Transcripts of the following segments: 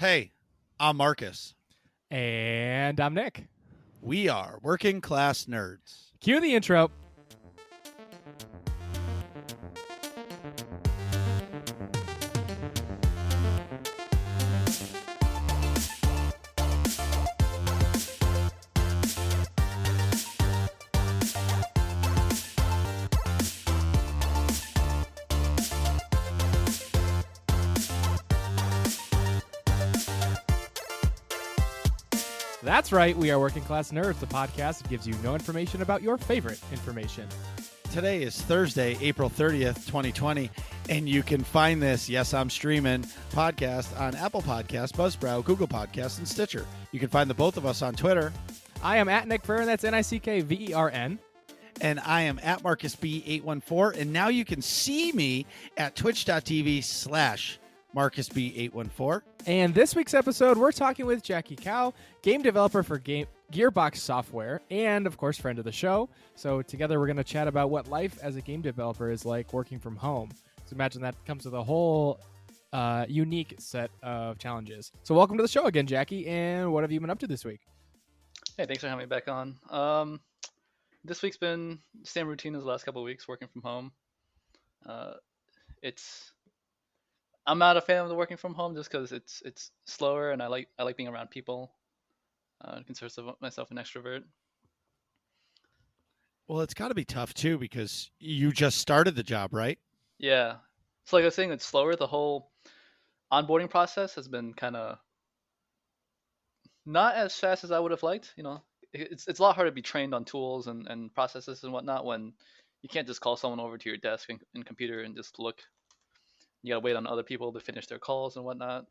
Hey, I'm Marcus. And I'm Nick. We are working class nerds. Cue the intro. That's right, we are Working Class Nerds, the podcast that gives you no information about your favorite information. Today is Thursday, April 30th, 2020, and you can find this, yes, I'm streaming, podcast on Apple Podcasts, Buzzsprout, Google Podcasts, and Stitcher. You can find the both of us on Twitter. I am at Nick Vern, that's NickVern. And I am at MarcusB814, and now you can see me at twitch.tv/MarcusB814. And this week's episode, we're talking with Jackie Cow, game developer for Gearbox Software, and of course, friend of the show. So together we're going to chat about what life as a game developer is like working from home. So imagine that comes with a whole unique set of challenges. So welcome to the show again, Jackie, and what have you been up to this week? Hey, thanks for having me back on. This week's been the same routine as the last couple of weeks, working from home. I'm not a fan of the working from home just because it's slower, and I like being around people. I consider myself an extrovert. Well, it's got to be tough, too, because you just started the job, right? Yeah, so like I was saying, it's slower. The whole onboarding process has been kind of not as fast as I would have liked. You know, it's a lot harder to be trained on tools and processes and whatnot when you can't just call someone over to your desk and computer and just look. You gotta wait on other people to finish their calls and whatnot.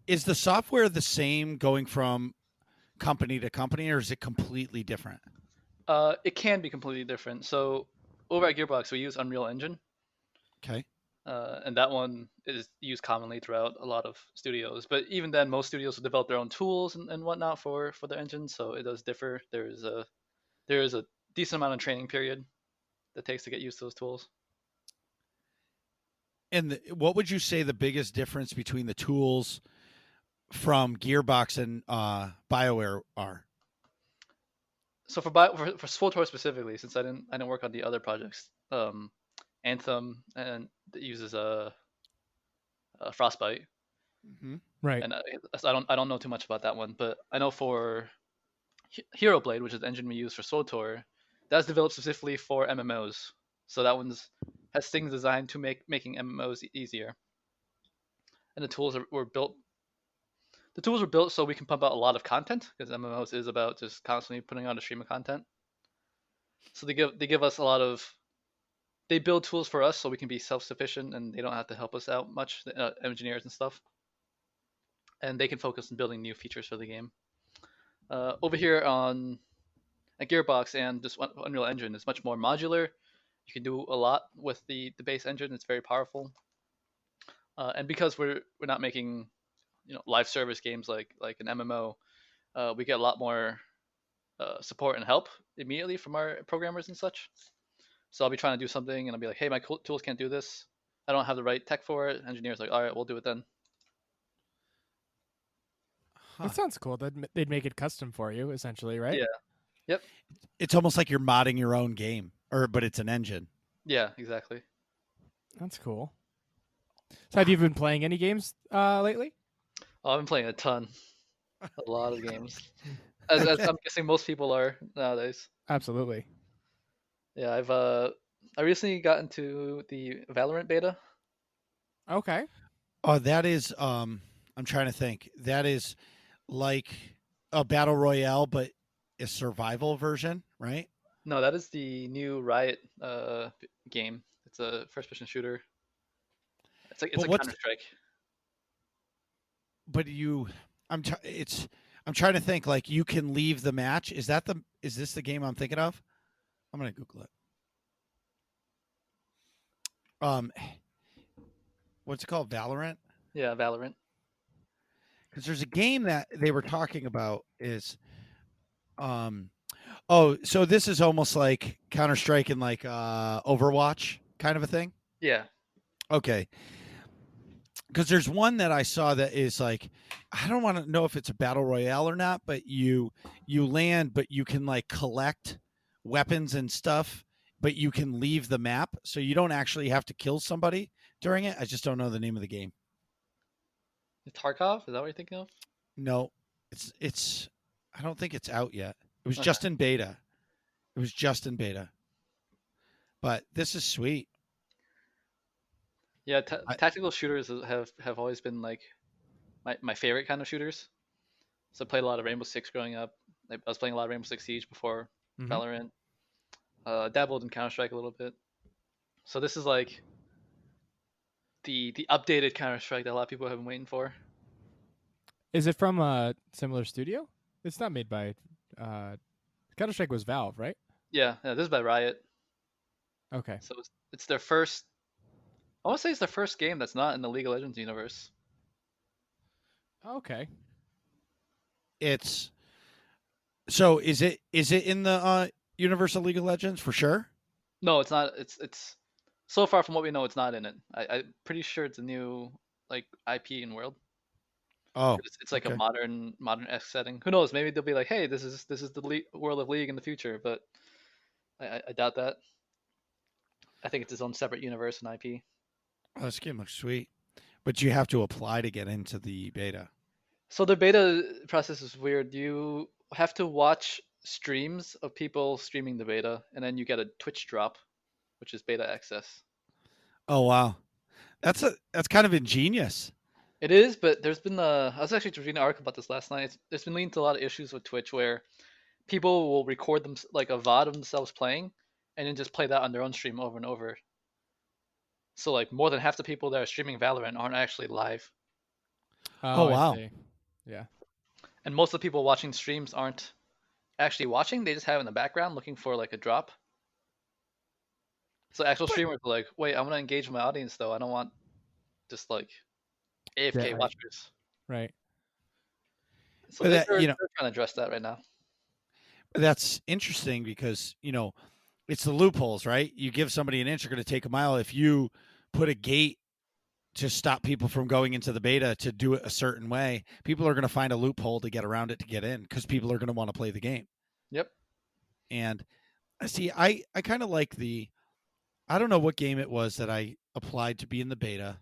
Is the software the same going from company to company, or is it completely different? It can be completely different. So over at Gearbox, we use Unreal Engine. Okay. And that one is used commonly throughout a lot of studios. But even then, most studios will develop their own tools and whatnot for their engine, so it does differ. There is a decent amount of training period that takes to get used to those tools. And what would you say the biggest difference between the tools from Gearbox and BioWare are? So for SWTOR specifically, since I didn't work on the other projects, Anthem and it uses a Frostbite. Mm-hmm. Right. And I don't know too much about that one, but I know for Hero Blade, which is the engine we use for SWTOR, that's developed specifically for MMOs. So that has things designed to making MMOs easier. And the tools were built. The tools were built so we can pump out a lot of content, because MMOs is about just constantly putting out a stream of content. So they give us a lot of. They build tools for us so we can be self-sufficient, and they don't have to help us out much, engineers and stuff. And they can focus on building new features for the game. Over here at Gearbox and just Unreal Engine is much more modular. You can do a lot with the base engine. It's very powerful. And because we're not making live service games like an MMO, we get a lot more support and help immediately from our programmers and such. So I'll be trying to do something, and I'll be like, hey, my tools can't do this. I don't have the right tech for it. Engineers are like, all right, we'll do it then. That sounds cool. They'd make it custom for you, essentially, right? Yeah. Yep. It's almost like you're modding your own game, but it's an engine. Yeah, exactly. That's cool. So have you been playing any games lately? Oh, I've been playing a ton. A lot of games. As I'm guessing most people are nowadays. Absolutely. Yeah, I recently got into the Valorant beta. Okay. Oh, that is I'm trying to think. That is like a battle royale, but a survival version, right? No, that is the new Riot game. It's a first-person shooter. It's like Counter-Strike. But I'm trying to think. Like, you can leave the match. Is this the game I'm thinking of? I'm gonna Google it. What's it called? Valorant? Yeah, Valorant. Because there's a game that they were talking about is, so this is almost like Counter-Strike and like Overwatch kind of a thing? Yeah. Okay. because there's one that I saw that is like, I don't want to know if it's a battle royale or not, but you land, but you can like collect weapons and stuff, but you can leave the map, so you don't actually have to kill somebody during it. I just don't know the name of the game. Tarkov, is that what you're thinking of? No, it's. I don't think it's out yet. It was Okay. just in beta. It was just in beta. But this is sweet. Yeah, I, tactical shooters have always been like my favorite kind of shooters. So I played a lot of Rainbow Six growing up. I was playing a lot of Rainbow Six Siege before Hmm. Valorant. Dabbled in Counter Strike a little bit. So this is like the updated Counter Strike that a lot of people have been waiting for. Is it from a similar studio? It's not made by. Uh, Counter Strike was Valve, right? Yeah, this is by Riot. Okay. So it's their first. I want to say it's their first game that's not in the League of Legends universe. Okay. it's so is it in the Universal League of Legends for sure? No, it's not. It's so far from what we know, it's not in it. I'm pretty sure it's a new like IP and world. Oh, It's like a okay. modern-esque setting. Who knows? Maybe they'll be like, hey, this is the world of League in the future, but I doubt that. I think it's its own separate universe and IP. Oh, this game looks sweet, but you have to apply to get into the beta. So the beta process is weird. You have to watch streams of people streaming the beta, and then you get a Twitch drop, which is beta access. Oh wow, that's kind of ingenious. It is, but there's been I was actually reading an article about this last night. There's been leading to a lot of issues with Twitch where people will record them like a VOD of themselves playing, and then just play that on their own stream over and over. So like more than half the people that are streaming Valorant aren't actually live, Oh Oh, I wow, see. Yeah. and most of the people watching streams aren't actually watching. They just have it in the background looking for like a drop. So actual but streamers are like, wait, I want to engage with my audience though. I don't want just like Yeah. AFK Right. watchers. Right. So but they're, that they're they're trying to address that right now. that's interesting because it's the loopholes, right? You give somebody an inch, you're going to take a mile. If you put a gate to stop people from going into the beta to do it a certain way, people are going to find a loophole to get around it to get in because people are going to want to play the game. Yep. And I see, I kind of like I don't know what game it was that I applied to be in the beta,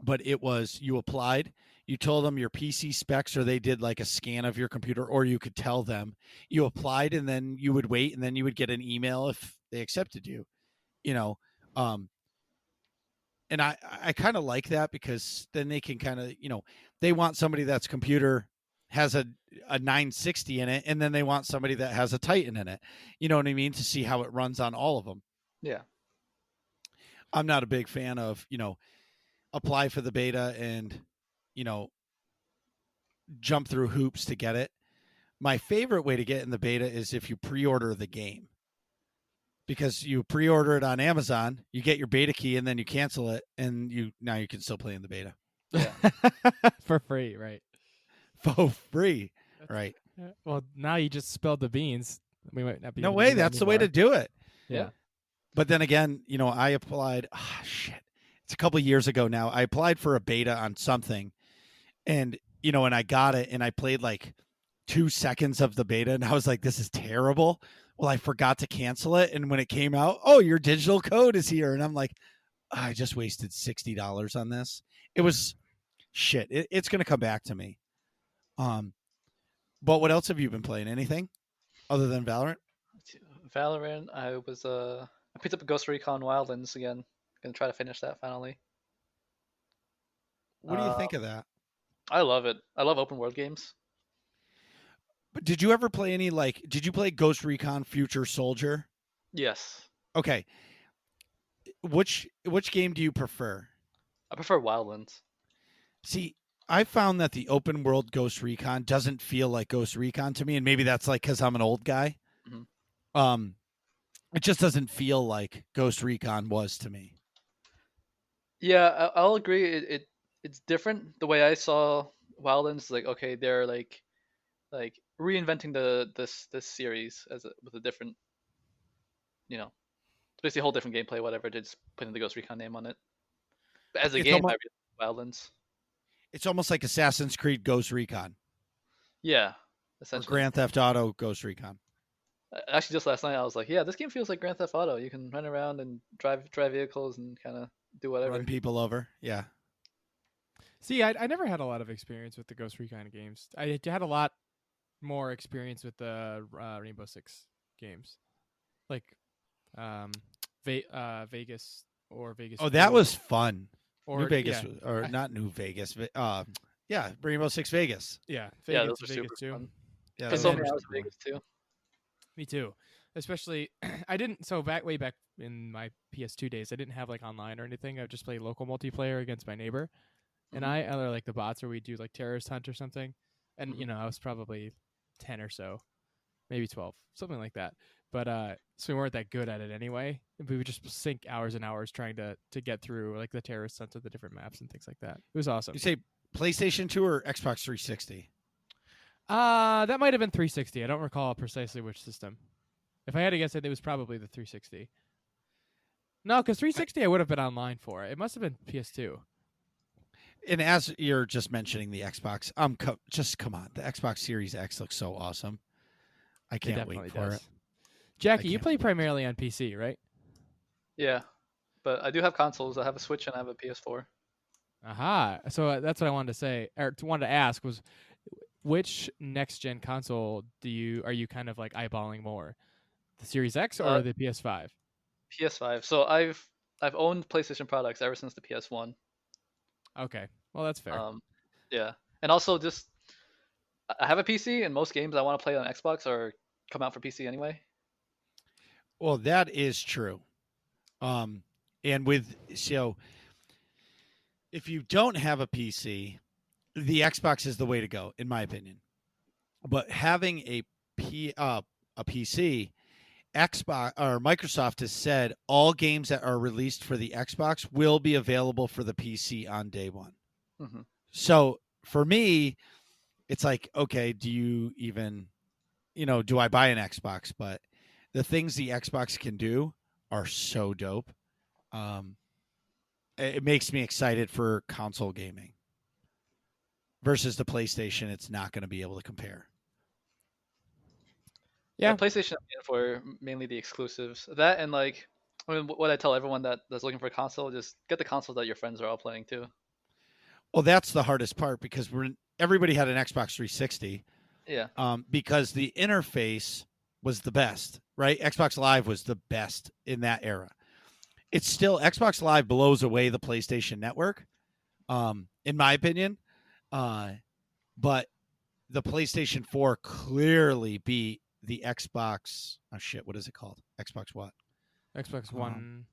but it was you applied, you told them your PC specs, or they did like a scan of your computer, or you could tell them you applied, and then you would wait, and then you would get an email if they accepted you. You know, um, and I kind of like that because then they can kind of they want somebody that's computer has a 960 in it, and then they want somebody that has a Titan in it. You know what I mean? To see how it runs on all of them. Yeah. I'm not a big fan of apply for the beta and you know jump through hoops to get it. My favorite way to get in the beta is if you pre-order the game, because you pre-order it on Amazon, you get your beta key, and then you cancel it, and you can still play in the beta Yeah. For free, right? for free, That's, right? well, now you just spilled the beans. We might not be No able to way, do that that's the way to anymore. do it. Yeah. But then again, I applied. Shit, it's a couple years ago now. I applied for a beta on something, and and I got it, and I played like 2 seconds of the beta, and I was like, "This is terrible." Well, I forgot to cancel it, and when it came out, oh, your digital code is here, and I'm like, I just wasted $60 on this. It was shit. It's gonna come back to me. Um, but what else have you been playing? Anything other than Valorant? Valorant. I picked up Ghost Recon Wildlands again. Gonna try to finish that finally. What do you Uh, think of that? I love it. I love open world games. But did you ever play any like? Did you play Ghost Recon Future Soldier? Yes, Okay, which game do you prefer? I prefer Wildlands. See, I found that the open world Ghost Recon doesn't feel like Ghost Recon to me, and maybe that's like because I'm an old guy. Mhm. Um, it just doesn't feel like Ghost Recon was to me. Yeah, I'll agree. It's different. The way I saw Wildlands, like okay, they're like reinventing this series with a different, it's basically a whole different gameplay. Whatever, they just putting the Ghost Recon name on it. But as a It's game, almost Wildlands. It's almost like Assassin's Creed Ghost Recon Yeah, or essentially. Grand Theft Auto Ghost Recon. Actually, just last night I was like, yeah, this game feels like Grand Theft Auto. You can run around and drive vehicles and kind of do Run whatever. people over. Yeah. See, I never had a lot of experience with the Ghost Recon games. I had a lot more experience with the Rainbow Six games, like Vegas or Vegas Oh, that 4, was fun. New or Vegas, or not New Vegas. Yeah, Rainbow Six Vegas. yeah, Yeah, Vegas, those are Vegas super 2. fun. Yeah, Put And those so were then many hours in super fun. Vegas too. me too. Especially, I didn't. So way back in my PS2 days, I didn't have like online or anything. I would just play local multiplayer against my neighbor, and Mhm. I like the bots where we do like terrorist hunt or something. And Mhm. I was probably 10 or so, maybe 12, something like that. But so we weren't that good at it anyway. We would just sink hours and hours trying to get through like the terrorist hunt of the different maps and things like that. It was awesome. You say PlayStation 2 or Xbox 360? That might have been 360. I don't recall precisely which system. If I had to guess, it was probably the 360. No, because 360 I would have been online for. It must have been PS2. And as you're just mentioning the Xbox, just come on. The Xbox Series X looks so awesome. I It can't definitely wait for does. it. Jackie, you can't play wait for it. primarily on PC, right? Yeah, but I do have consoles. I have a Switch and I have a PS4. Aha. So that's what I wanted to say, or wanted to ask was, which next gen console are you kind of like eyeballing more, the Series X Uh, or the PS5? PS5. So I've owned PlayStation products ever since the PS1. Okay, well that's fair. Yeah, and also just I have a PC, and most games I want to play on Xbox or come out for PC anyway. Well, that is true. And if you don't have a PC, the Xbox is the way to go, in my opinion. But having a PC, Xbox or Microsoft has said all games that are released for the Xbox will be available for the PC on day one. Hmm. So for me, it's like, okay, do you even, do I buy an Xbox? But the things the Xbox can do are so dope. Um, it makes me excited for console gaming versus the PlayStation. It's not going to be able to compare. Yeah, Yeah, PlayStation I'm in for mainly the exclusives. That and like, I mean, what I tell everyone that's looking for a console, just get the consoles that your friends are all playing too. Well, that's the hardest part because everybody had an Xbox 360 Yeah. because the interface was the best, right? Xbox Live was the best in that era. It's still Xbox Live blows away the PlayStation Network, in my opinion. But the PlayStation 4 clearly beat the Xbox. Oh shit, what is it called? Xbox what? Xbox Um, One.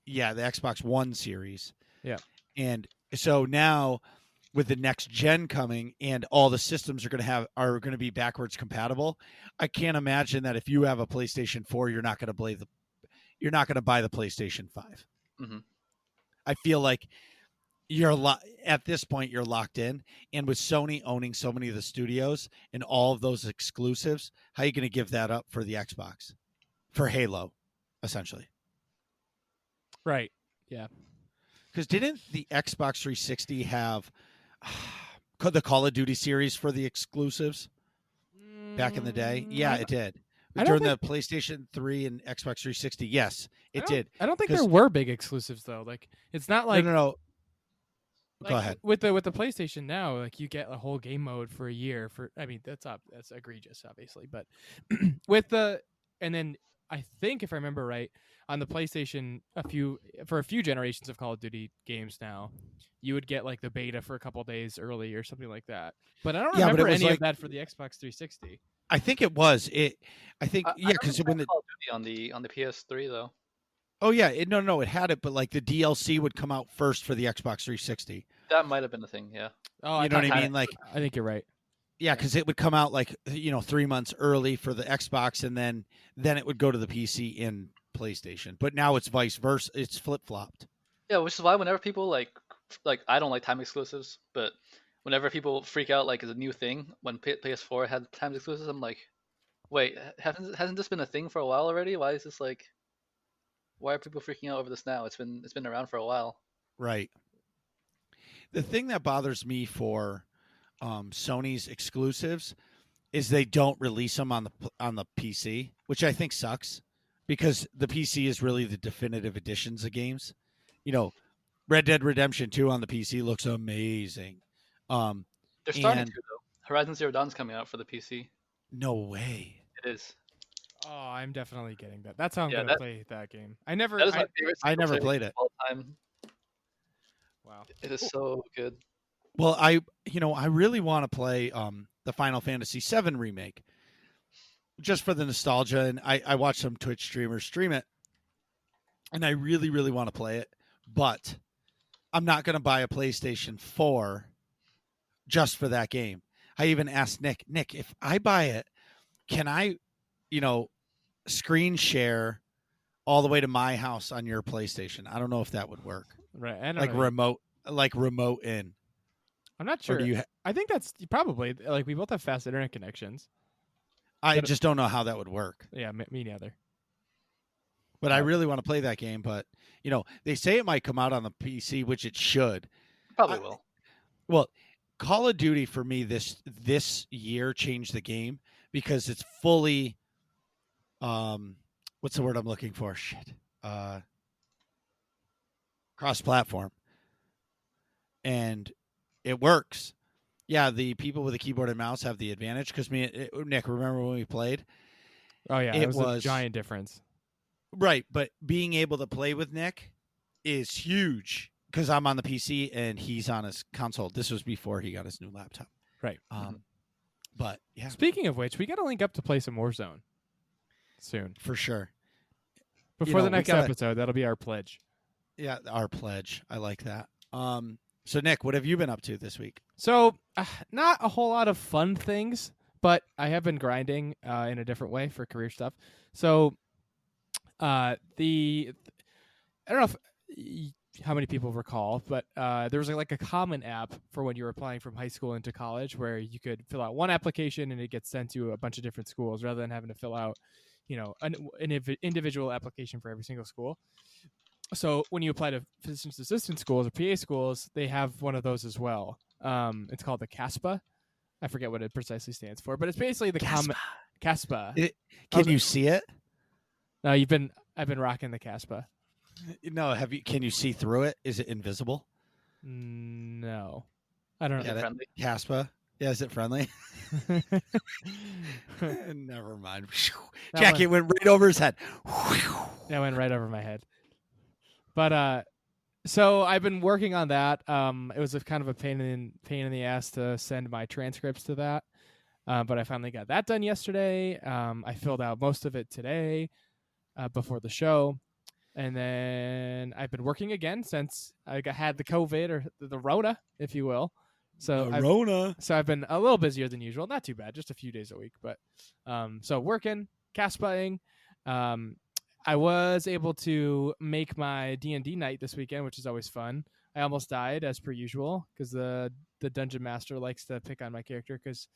yeah, the Xbox One series. Yeah. And so now with the next gen coming and all the systems are going to be backwards compatible, I can't imagine that if you have a PlayStation 4, you're not going to buy the PlayStation 5. Hmm. I feel like at this point you're locked in, and with Sony owning so many of the studios and all of those exclusives, how are you going to give that up for the Xbox, for Halo, essentially? Right. Yeah. Because didn't the Xbox 360 have the Call of Duty series for the exclusives back in the day? Yeah, it did. I don't During think the PlayStation 3 and Xbox 360, yes, I it don't did. I don't think there Because were big exclusives though. Like it's not like no. Go like ahead. with the PlayStation now, like you get a whole game mode for a year for. I mean, that's egregious, obviously, but with the and then I think if I remember right, on the PlayStation, a few generations of Call of Duty games now, you would get like the beta for a couple days early or something like that. But I don't Yeah, but it remember was any of like that for the Xbox 360. I think it was it. I think I yeah, don't because think when it the Call of Duty on the PS3 though. oh yeah, no, it had it, but like the DLC would come out first for the Xbox 360. That might have been the thing. Yeah. Oh, You I know what thought I you mean? Like I think you're right. yeah, because it would come out like 3 months early for the Xbox, and then it would go to the PC and PlayStation. But now it's vice versa. It's flip flopped. Yeah, which is why whenever people like I don't like time exclusives, but whenever people freak out like it's a new thing when PS4 had time exclusives, I'm like, wait, hasn't this been a thing for a while already? Why is this like why are people freaking out over this now? It's been around for a while. Right. The thing that bothers me for Sony's exclusives is they don't release them on the PC, which I think sucks because the PC is really the definitive editions of games. You know, Red Dead Redemption 2 on the PC looks amazing. They're starting And to though. Horizon Zero Dawn's coming out for the PC. no way. It is. Oh, I'm definitely getting that. That's how I'm Yeah, gonna play that game. I never. That is my favorite. I never single-player played game it. of all time. Wow. It is so good. Well, I really want to play the Final Fantasy VII remake just for the nostalgia, and I watched some Twitch streamers stream it, and I really, really want to play it, but I'm not going to buy a PlayStation 4 just for that game. I even asked Nick, if I buy it, can I, screen share all the way to my house on your PlayStation? I don't know if that would work. Right. I don't Like know. remote in. I'm not Or sure. do you I think that's probably like we both have fast internet connections. I But- just don't know how that would work. Yeah, me neither. But I really want to play that game. But, they say it might come out on the PC, which it should. Probably will. Well, Call of Duty for me this year changed the game because it's fully what's the word I'm looking for? Shit. Cross-platform. And it works. Yeah, the people with a keyboard and mouse have the advantage because Nick, remember when we played? Oh yeah, It was a was- giant difference. Right, but being able to play with Nick is huge because I'm on the PC and he's on his console. This was before he got his new laptop. Right. But yeah, Speaking of which, we got to link up to play some Warzone soon. for sure. Before the we next gotta- episode, that'll be our pledge. Yeah, our pledge. I like that. So Nick, what have you been up to this week? So, not a whole lot of fun things, but I have been grinding in a different way for career stuff. So, I don't know how many people recall, but there was like a common app for when you were applying from high school into college where you could fill out one application and it gets sent to a bunch of different schools rather than having to fill out, an individual application for every single school. So when you apply to physician's assistant schools or PA schools, they have one of those as well. It's called the CASPA. I forget what it precisely stands for, but it's basically the common CASPA. Can you see it? No, I've been rocking the CASPA. No, can you see through it? Is it invisible? No, I don't know. Get it? Friendly. Caspa? Yeah, is it friendly? Never mind. That Jackie went right over his head. That went right over my head. But so I've been working on that. It was a kind of a pain in the ass to send my transcripts to that. But I finally got that done yesterday. I filled out most of it today before the show. And then I've been working again since I had the COVID or the Rona, if you will. So I've been a little busier than usual. Not too bad, just a few days a week. But so working, Casping. I was able to make my D&D night this weekend, which is always fun. I almost died as per usual because the dungeon master likes to pick on my character because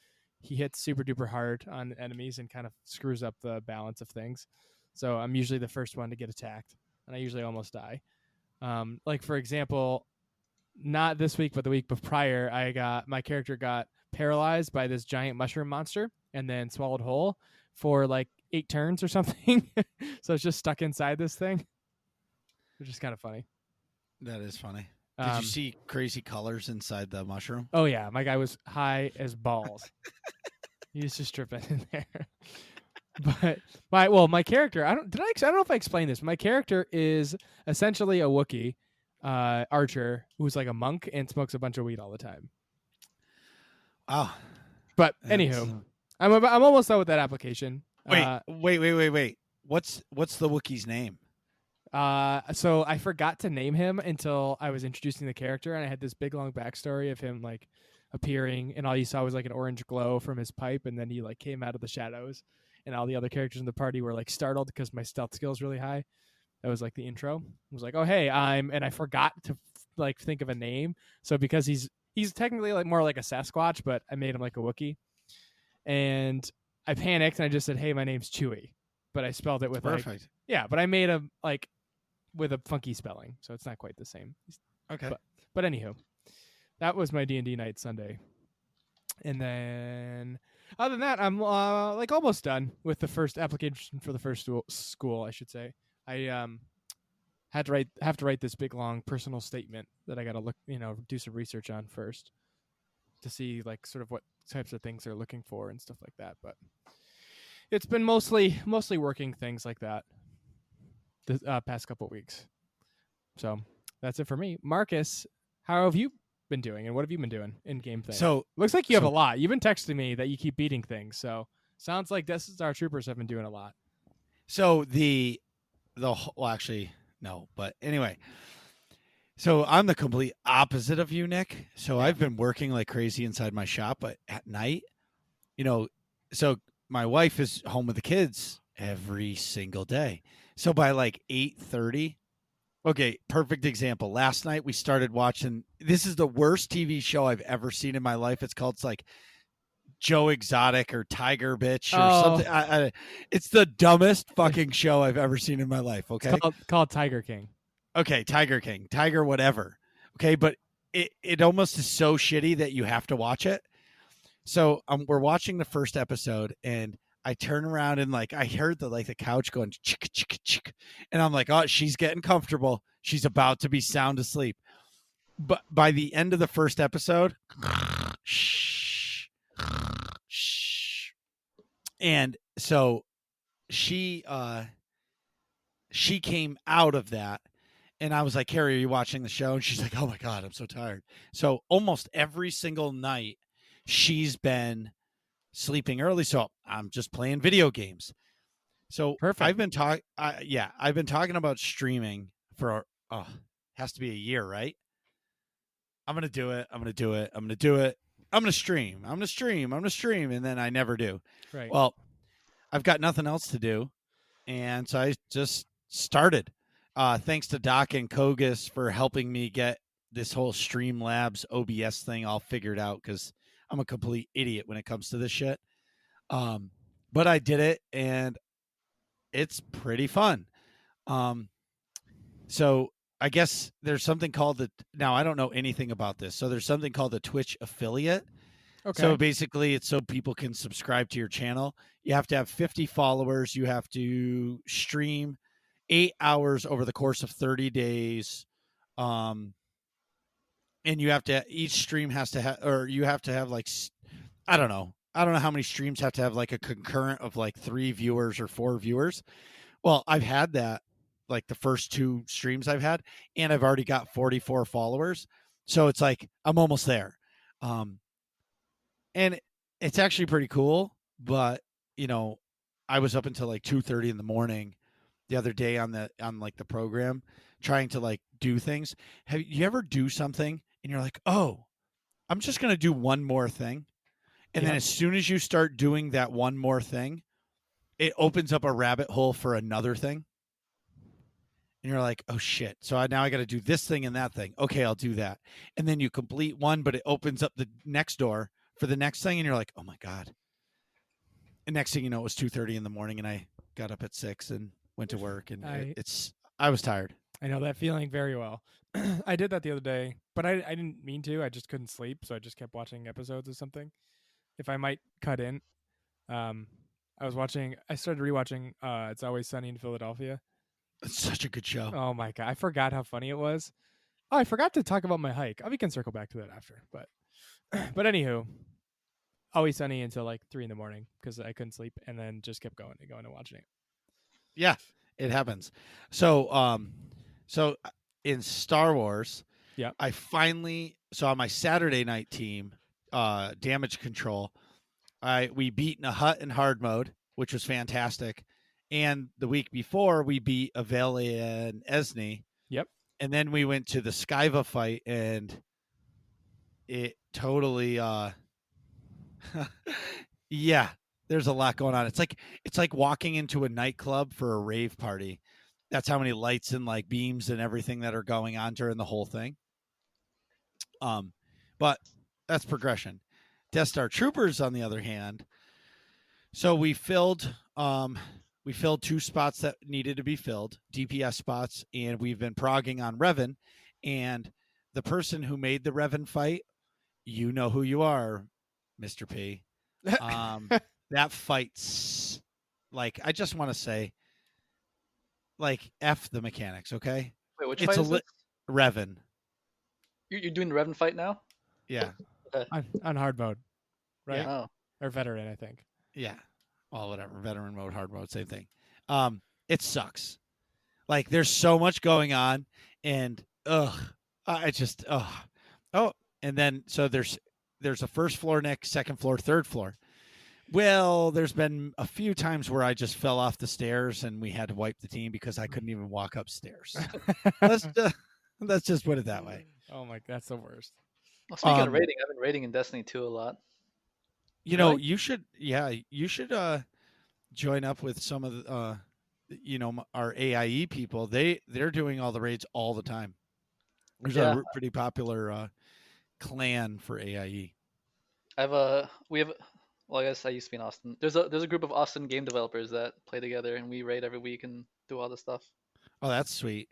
he hits super duper hard on enemies and kind of screws up the balance of things. So I'm usually the first one to get attacked, and I usually almost die. Like for example, not this week, but the week prior, my character got paralyzed by this giant mushroom monster and then swallowed whole for like 8 turns or something. So it's just stuck inside this thing, which is kind of funny. That is funny. Did you see crazy colors inside the mushroom? Oh yeah, my guy was high as balls. He was just tripping in there. But my character, I don't know if I explained this. My character is essentially a Wookiee archer who's like a monk and smokes a bunch of weed all the time. Oh, But anywho, I'm almost done with that application. Wait. What's the Wookiee's name? So I forgot to name him until I was introducing the character, and I had this big long backstory of him like appearing, and all you saw was like an orange glow from his pipe, and then he like came out of the shadows, and all the other characters in the party were like startled because my stealth skill is really high. That was like the intro. I was like, oh hey, and I forgot to like think of a name. So because he's technically like more like a Sasquatch, but I made him like a Wookiee, and I panicked and I just said, hey, my name's Chewie, but I spelled it with Perfect. but I made him like with a funky spelling, so it's not quite the same. Okay. But anywho, That was my D&D night Sunday. And then other than that, I'm like almost done with the first application for the first school, I should say. I have to write this big long personal statement that I got to do some research on first to see like sort of what types of things they're looking for and stuff like that. But it's been mostly working things like that the past couple of weeks. So that's it for me. Marcus, how have you been doing, and what have you been doing in game things? So looks like you have a lot. You've been texting me that you keep beating things. So sounds like Death Star Troopers have been doing a lot. So well, actually no, but anyway. So I'm the complete opposite of you, Nick. So I've been working like crazy inside my shop, but at night, so my wife is home with the kids every single day. So by like 8:30, okay, perfect example. Last night we started watching. This is the worst TV show I've ever seen in my life. It's like Joe Exotic or Tiger Bitch or something. It's the dumbest fucking show I've ever seen in my life. Okay, it's called Tiger King. Okay, Tiger King, Tiger whatever. Okay, but it almost is so shitty that you have to watch it. So we're watching the first episode, and I turn around and like I heard the couch going chick chick chick, and I'm like, oh, she's getting comfortable. She's about to be sound asleep. But by the end of the first episode, shh, and so she came out of that. And I was like, Carrie, are you watching the show? And she's like, oh my God, I'm so tired. So almost every single night, she's been sleeping early. So I'm just playing video games. So Perfect. I've been talking about streaming for has to be a year, right? I'm gonna do it. I'm gonna stream. And then I never do. Right. Well, I've got nothing else to do, and so I just started. Thanks to Doc and Kogus for helping me get this whole Streamlabs OBS thing all figured out, because I'm a complete idiot when it comes to this shit. But I did it, and it's pretty fun. So I guess there's something called now I don't know anything about this. So there's something called the Twitch affiliate. Okay. So basically it's so people can subscribe to your channel. You have to have 50 followers. You have to stream 8 hours over the course of 30 days. And each stream has to have, or you have to have like, I don't know how many streams have to have like a concurrent of like 3 viewers or 4 viewers. Well, I've had that like the first 2 streams I've had, and I've already got 44 followers. So it's like, I'm almost there. And it's actually pretty cool, but I was up until like 2:30 in the morning the other day on the program, trying to like do things. Have you ever do something and you're like, oh, I'm just going to do one more thing. And then as soon as you start doing that one more thing, it opens up a rabbit hole for another thing. And you're like, oh shit. So now I got to do this thing and that thing. Okay, I'll do that. And then you complete one, but it opens up the next door for the next thing. And you're like, oh my God. And next thing you know, it was 2:30 in the morning, and I got up at 6 and went to work, and I was tired. I know that feeling very well. I did that the other day, but I didn't mean to. I just couldn't sleep, so I just kept watching episodes of something. If I might cut in, I started rewatching It's Always Sunny in Philadelphia. It's such a good show. Oh my God, I forgot how funny it was. Oh, I forgot to talk about my hike. We can circle back to that after, but anywho, Always Sunny until like 3 in the morning because I couldn't sleep, and then just kept going and watching it. Yeah, it happens. So in Star Wars, I finally, on my Saturday night team, Damage Control, we beat Nahut in hard mode, which was fantastic. And the week before, we beat Avelia and Esne. Yep. And then we went to the Skyva fight, and it totally yeah, there's a lot going on. It's like walking into a nightclub for a rave party. That's how many lights and like beams and everything that are going on during the whole thing. But that's progression. Death Star Troopers, on the other hand, so we filled 2 spots that needed to be filled, DPS spots, and we've been progging on Revan. And the person who made the Revan fight you know who you are, Mr. P. That fight's like, I just want to say, like, F the mechanics, okay? Wait, which It's fight a is this? Revan. You're doing the Revan fight now? Yeah. Okay. on hard mode, right? Yeah. Oh, Or veteran, I think. Yeah. Well, whatever. Veteran mode, hard mode, same thing. It sucks. Like, there's so much going on, and I just oh, and then so there's a first floor, next, second floor, third floor. Well, there's been a few times where I just fell off the stairs and we had to wipe the team because I couldn't even walk upstairs. Let's just put it that way. Oh my, that's the worst. well, speaking of Um, rating, I've been rating in Destiny 2 a lot. You know, Really? you should join up with some of the our AIE people. They're doing all the raids all the time. There's Yeah. a pretty popular clan for AIE. We have. Well, I guess I used to be in Austin. There's a group of Austin game developers that play together, and we raid every week and do all this stuff. Oh, that's sweet.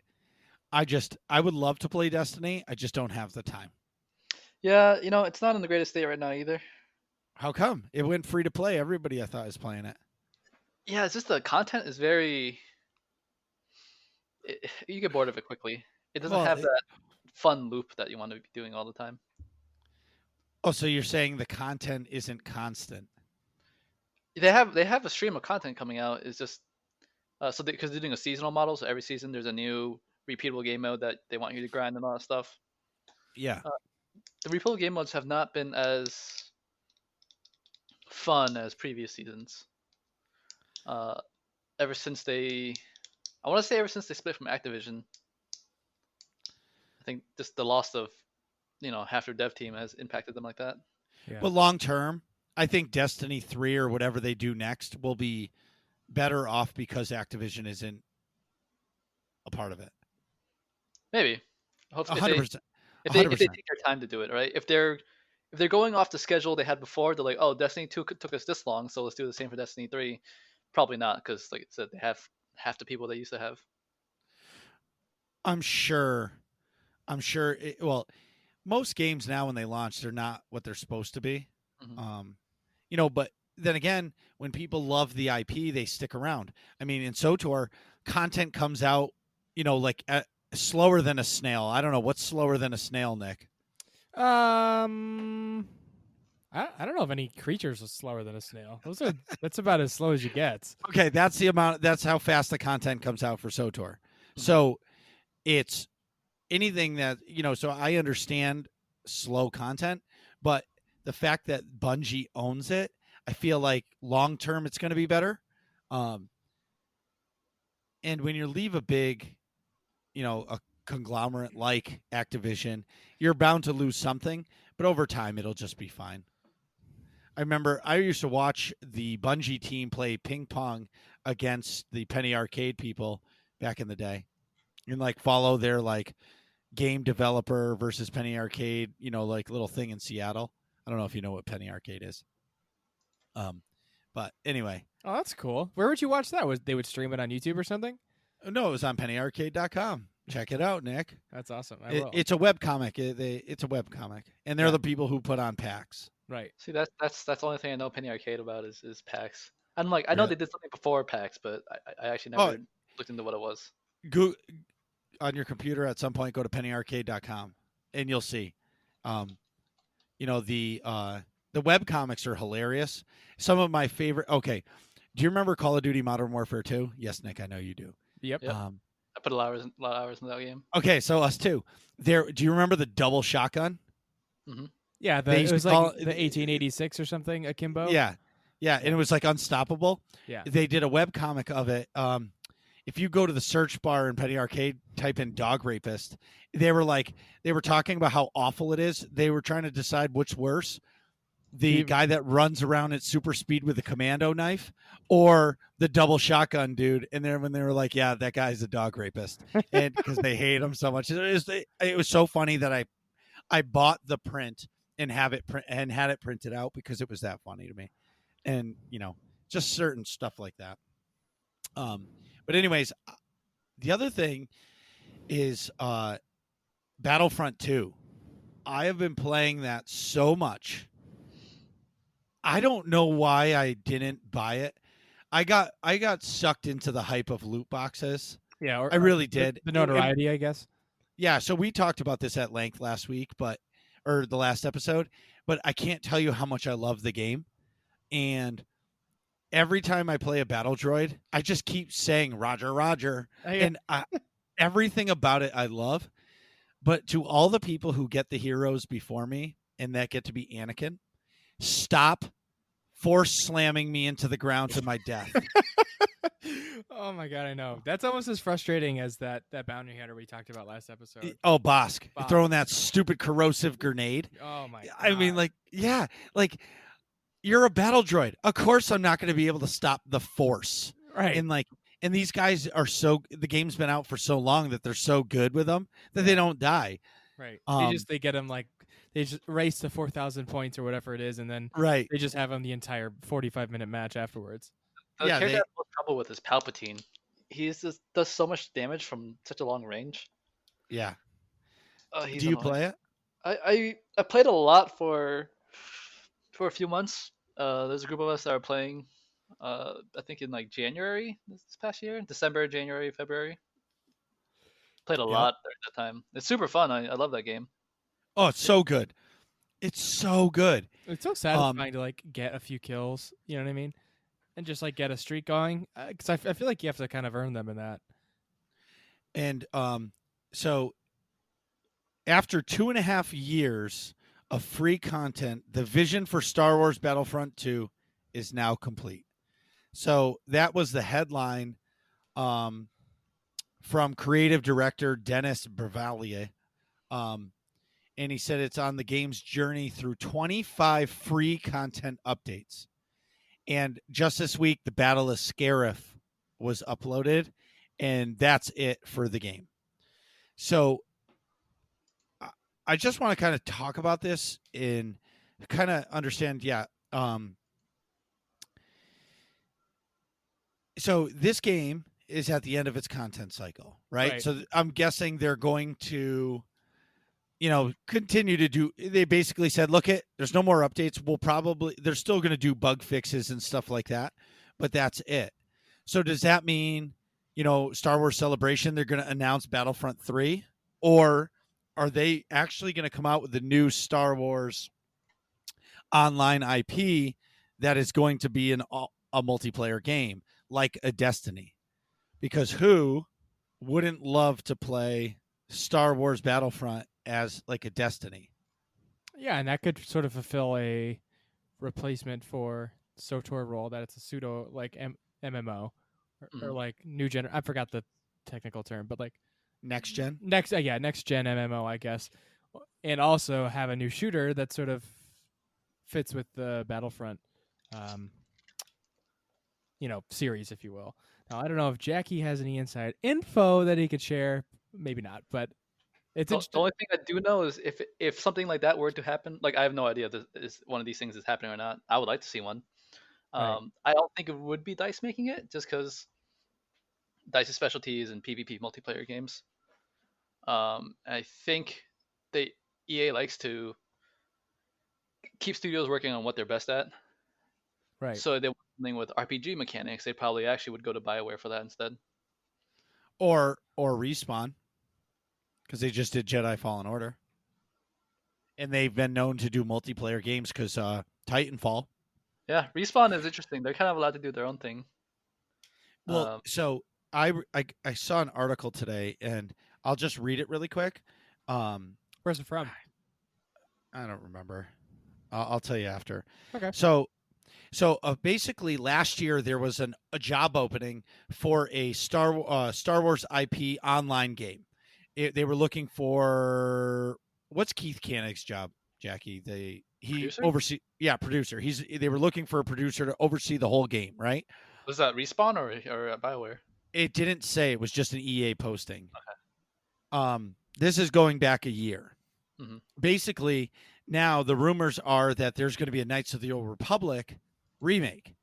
I would love to play Destiny. I just don't have the time. Yeah, it's not in the greatest state right now either. How come? It went free to play. Everybody I thought was playing it. Yeah, it's just the content is very. You get bored of it quickly. It doesn't Well, have that fun loop that you want to be doing all the time. oh, so you're saying the content isn't constant? They have a stream of content coming out. It's just because they're doing a seasonal model, so every season there's a new repeatable game mode that they want you to grind and all that stuff. Yeah. The repeatable game modes have not been as fun as previous seasons. Uh, ever since I want to say ever since they split from Activision, I think just the loss of half their dev team has impacted them like that. Yeah. But long term, I think Destiny 3 or whatever they do next will be better off because Activision isn't a part of it. Maybe. Hopefully, 100%. if they take their time to do it, right? If they're going off the schedule they had before, they're like, oh, Destiny 2 took us this long, so let's do the same for Destiny 3. Probably not, because like I said, they have half the people they used to have. I'm sure. Well, most games now when they launch, they're not what they're supposed to be. Mm-hmm. But then again, when people love the IP, they stick around. I mean, in SOTOR, content comes out, like slower than a snail. I don't know what's slower than a snail, Nick. I don't know if any creatures are slower than a snail. That's about as slow as you get. Okay, that's the amount. That's how fast the content comes out for SOTOR. Mm-hmm. So it's anything that So I understand slow content, but the fact that Bungie owns it, I feel like long term it's going to be better. And when you leave a big, a conglomerate like Activision, you're bound to lose something, but over time it'll just be fine. I remember I used to watch the Bungie team play ping pong against the Penny Arcade people back in the day, and like follow their like game developer versus Penny Arcade, like little thing in Seattle. I don't know if you know what Penny Arcade is. But anyway. Oh, that's cool. Where would you watch that? They would stream it on YouTube or something? No, it was on pennyarcade.com. Check it out, Nick. That's awesome. I will. It's a webcomic. It's a webcomic. And they're the people who put on PAX. Right. See, that's the only thing I know Penny Arcade about is PAX. And like I know they did something before PAX, but I actually never looked into what it was. Go on your computer at some point, go to pennyarcade.com and you'll see. The web comics are hilarious. Some of my favorite. Okay, do you remember Call of Duty Modern Warfare 2? Yes, Nick, I know you do. Yep. I put a lot of hours in that game. Okay, so us too. Do you remember the double shotgun? Mm-hmm. Yeah, it was like the 1886 or something akimbo. Yeah, and it was like unstoppable. Yeah, they did a web comic of it. If you go to the search bar in Penny Arcade, type in dog rapist, they were talking about how awful it is. They were trying to decide which worse. The guy that runs around at super speed with a commando knife or the double shotgun dude. And then when they were like, yeah, that guy's a dog rapist, and because they hate him so much. It was so funny that I bought the print and had it printed out because it was that funny to me. And, just certain stuff like that. But anyways, the other thing is Battlefront 2. I have been playing that so much. I don't know why I didn't buy it. I got sucked into the hype of loot boxes. Yeah, I really did. the notoriety, I guess. Yeah, so we talked about this at length last week, or the last episode, but I can't tell you how much I love the game. And every time I play a battle droid, I just keep saying Roger, Roger, and everything about it I love. But to all the people who get the heroes before me and that get to be Anakin, stop force slamming me into the ground to my death. Oh my god, I know. That's almost as frustrating as that bounty hunter we talked about last episode. Oh, Bosk, Bosk. throwing that stupid corrosive grenade. Oh my god. I mean, like, yeah, like you're a battle droid. Of course, I'm not going to be able to stop the force. Right. And these guys are the game's been out for so long that they're so good with them that they don't die. Right. Um, they get them like they just race to 4,000 points or whatever it is, and then right. they just have them the entire 45-minute match afterwards. The character I have most trouble with is Palpatine. He just does so much damage from such a long range. Yeah. Do you play it? I played a lot for a few months. There's a group of us that are playing. I think in like January this past year, December, January, February. Played a lot during that time. It's super fun. I love that game. Oh, it's so good. It's so good. It's so satisfying to like get a few kills. You know what I mean? And just like get a streak going, because I feel like you have to kind of earn them in that. And so after 2.5 years of free content, the vision for Star Wars Battlefront 2 is now complete. So that was the headline from creative director Dennis Bravalier. And he said it's on the game's journey through 25 free content updates. And just this week, the Battle of Scarif was uploaded, and that's it for the game. So I just want to kind of talk about this and kind of understand, so this game is at the end of its content cycle, right? So I'm guessing they're going to, continue to do. They basically said, look, there's no more updates. They're still going to do bug fixes and stuff like that, but that's it. So does that mean, Star Wars Celebration, they're going to announce Battlefront 3, or are they actually going to come out with the new Star Wars online IP that is going to be a multiplayer game like a Destiny? Because who wouldn't love to play Star Wars Battlefront as like a Destiny? Yeah, and that could sort of fulfill a replacement for SOTOR role, that it's a pseudo like MMO or like new gen. I forgot the technical term, but like next gen. Next gen MMO, I guess, and also have a new shooter that sort of fits with the Battlefront, series, if you will. Now, I don't know if Jackie has any inside info that he could share. Maybe not, but it's the only thing I do know is if something like that were to happen, like I have no idea if one of these things is happening or not. I would like to see one. Right. I don't think it would be DICE making it, just because DICE's specialty is in PvP multiplayer games. I think EA likes to keep studios working on what they're best at. Right. So they want something with RPG mechanics, they probably actually would go to BioWare for that instead. Or Respawn, because they just did Jedi Fallen Order. And they've been known to do multiplayer games because Titanfall. Yeah, Respawn is interesting. They're kind of allowed to do their own thing. Well, so I saw an article today, and I'll just read it really quick. Where's it from? I don't remember. I'll tell you after. Okay. So basically, last year there was a job opening for a Star Wars IP online game. They were looking for, what's Keith Koenig's job, Jackie? Producer? Producer. They were looking for a producer to oversee the whole game, right? Was that Respawn or BioWare? It didn't say. It was just an EA posting. Okay. This is going back a year. Mm-hmm. Basically, now the rumors are that there's going to be a Knights of the Old Republic remake,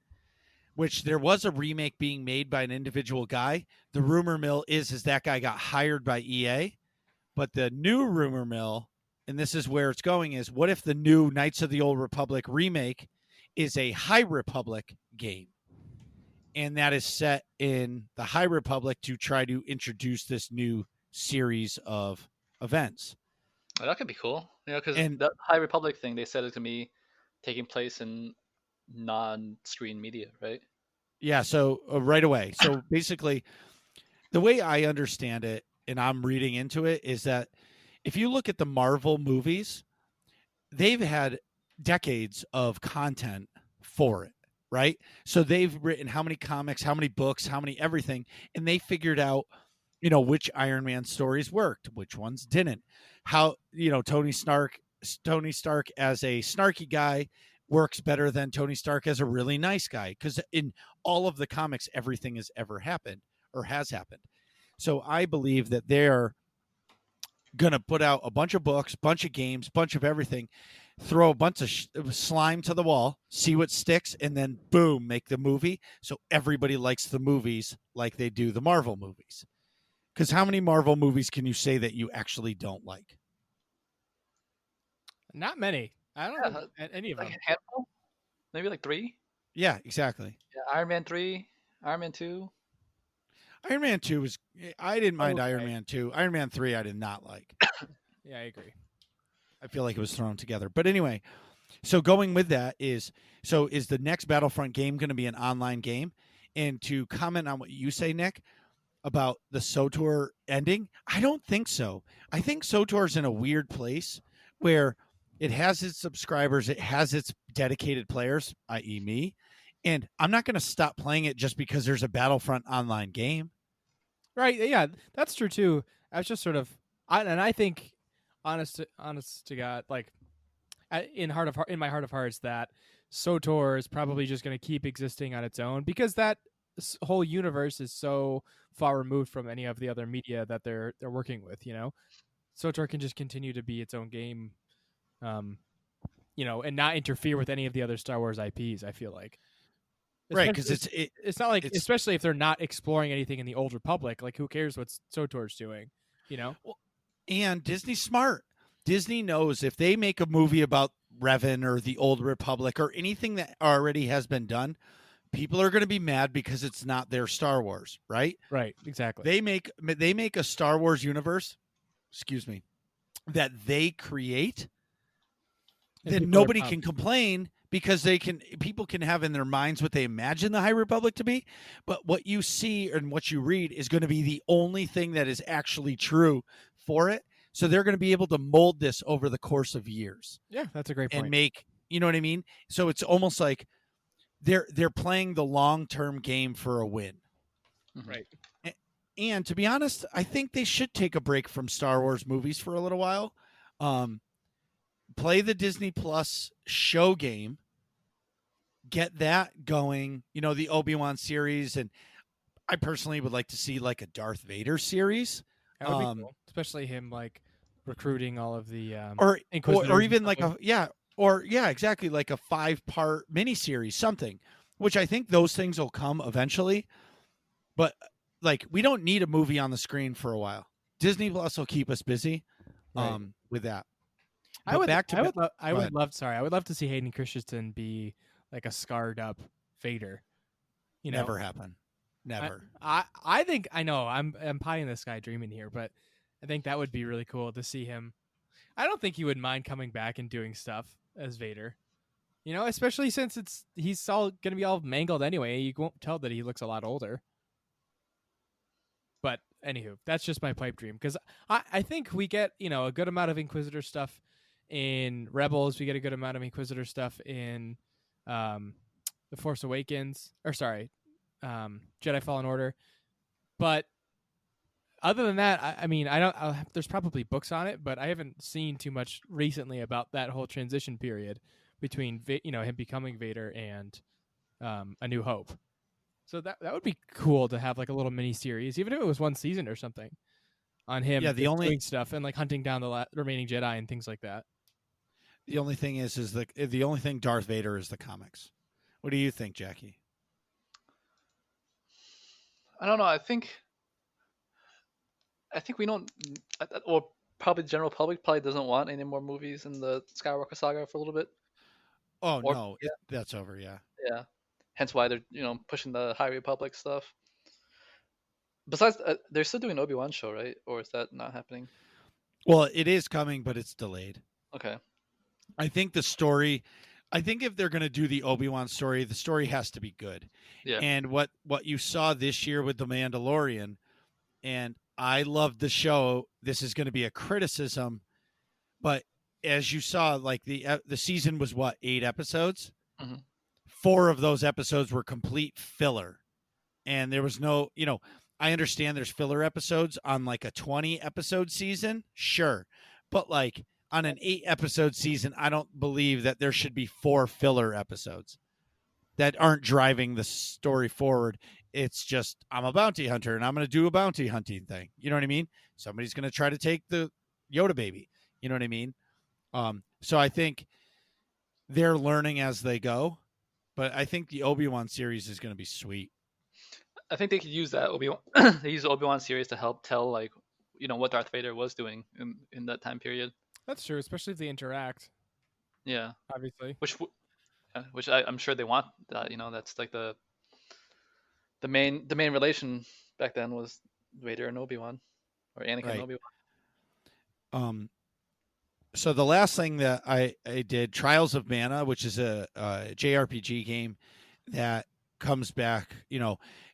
which there was a remake being made by an individual guy. The rumor mill is that guy got hired by EA, but the new rumor mill and this is where it's going, is what if the new Knights of the Old Republic remake is a High Republic game? And that is set in the High Republic to try to introduce this new series of events. Oh, that could be cool. Because And that High Republic thing, they said it's gonna be taking place in non-screen media, right? yeah, so right away. So basically, the way I understand it, and I'm reading into it, is that if you look at the Marvel movies, they've had decades of content for it, right? So they've written how many comics, how many books, how many everything, and they figured out, which Iron Man stories worked, which ones didn't. How, Tony Stark as a snarky guy works better than Tony Stark as a really nice guy, because in all of the comics everything has ever happened or has happened. So I believe that they're going to put out a bunch of books, bunch of games, bunch of everything, throw a bunch of slime to the wall, see what sticks, and then boom, make the movie. So everybody likes the movies like they do the Marvel movies. Because how many Marvel movies can you say that you actually don't like? Not many. I don't Yeah, think any of like them. a handful, maybe like 3. Yeah, exactly. Yeah, Iron Man 3, Iron Man 2. Iron Man 2 was, I didn't mind Iron Okay. Man 2. Iron Man 3, I did not like. Yeah, I agree. I feel like it was thrown together. But anyway, so going with that is the next Battlefront game going to be an online game? And to comment on what you say, Nick, about the SOTOR ending, I don't think so. I think SOTOR's in a weird place where it has its subscribers, it has its dedicated players, i.e., me, and I'm not going to stop playing it just because there's a Battlefront online game. Right. Yeah, that's true too. I was just sort of, and I think, honest to God, like in my heart of hearts, that SOTOR is probably just going to keep existing on its own because that whole universe is so far removed from any of the other media that they're working with. SOTOR can just continue to be its own game, um, and not interfere with any of the other Star Wars IPs. I feel like. Right, because It's not like, it's especially if they're not exploring anything in the Old Republic. Like, who cares what SOTOR's doing? well, and Disney's smart. Disney knows if they make a movie about Revan or the Old Republic or anything that already has been done, people are going to be mad because it's not their Star Wars, right? Right. Exactly. They make a Star Wars universe, excuse me, that they create, And then people are nobody can pumped. complain because people can have in their minds what they imagine the High Republic to be, but what you see and what you read is going to be the only thing that is actually true for it. So they're going to be able to mold this over the course of years Yeah, that's a great and point. make, you know what I mean? So it's almost like they're playing the long-term game for a win. Mhm. Right. And to be honest, I think they should take a break from Star Wars movies for a little while. Play the Disney Plus show game, get that going, the Obi-Wan series. And I personally would like to see like a Darth Vader series. That would be cool, especially him like recruiting all of the Or Inquisitors and even stuff like exactly, like a 5-part miniseries, something, which I think those things will come eventually. But like, we don't need a movie on the screen for a while. Disney Plus will keep us busy Right. with that. I But would. back to I would. go ahead. I would love to see Hayden Christensen be like a scarred up Vader. Never happen. I, Never. I think I know. I'm pie in the sky dreaming here, but I think that would be really cool to see him. I don't think he would mind coming back and doing stuff as Vader. Especially since he's all gonna be all mangled anyway. You won't tell that he looks a lot older. But anywho, that's just my pipe dream because I think we get a good amount of Inquisitor stuff in Rebels. We get a good amount of Inquisitor stuff in the Force Awakens, or sorry, Jedi Fallen Order. But other than that, I mean, I don't. There's probably books on it, but I haven't seen too much recently about that whole transition period between him becoming Vader and A New Hope. So that would be cool to have like a little mini series, even if it was one season or something, on him Yeah, just doing stuff and like hunting down the remaining Jedi and things like that. the only thing is the only thing Darth Vader is the comics. What do you think, Jackie? I don't know. I think we don't, or probably the general public probably doesn't want any more movies in the Skywalker saga for a little bit. Oh Or no, that's over. Yeah. yeah, hence why they're pushing the High Republic stuff. Besides, they're still doing Obi-Wan show, right? Or is that not happening? Well, it is coming, but it's delayed. Okay. I think the story. I think if they're going to do the Obi-Wan story, the story has to be good. Yeah. And what you saw this year with the Mandalorian, and I loved the show. This is going to be a criticism, but as you saw, like the season was what, 8 episodes. Mhm. 4 of those episodes were complete filler, and there was no, I understand there's filler episodes on like a 20 episode season, sure, but like on an 8 episode season, I don't believe that there should be 4 filler episodes that aren't driving the story forward. It's just, I'm a bounty hunter and I'm going to do a bounty hunting thing. You know what I mean? Somebody's going to try to take the Yoda baby. You know what I mean? So I think they're learning as they go, but I think the Obi-Wan series is going to be sweet. I think they could use that Obi-Wan. They use the Obi-Wan series to help tell like what Darth Vader was doing in that time period. That's true, especially if they interact. Yeah. Obviously. Which I'm sure they want that. That's like the main relation back then was Vader and Obi-Wan, or Anakin and Obi-Wan. So the last thing that I did, Trials of Mana, which is a JRPG game that comes back,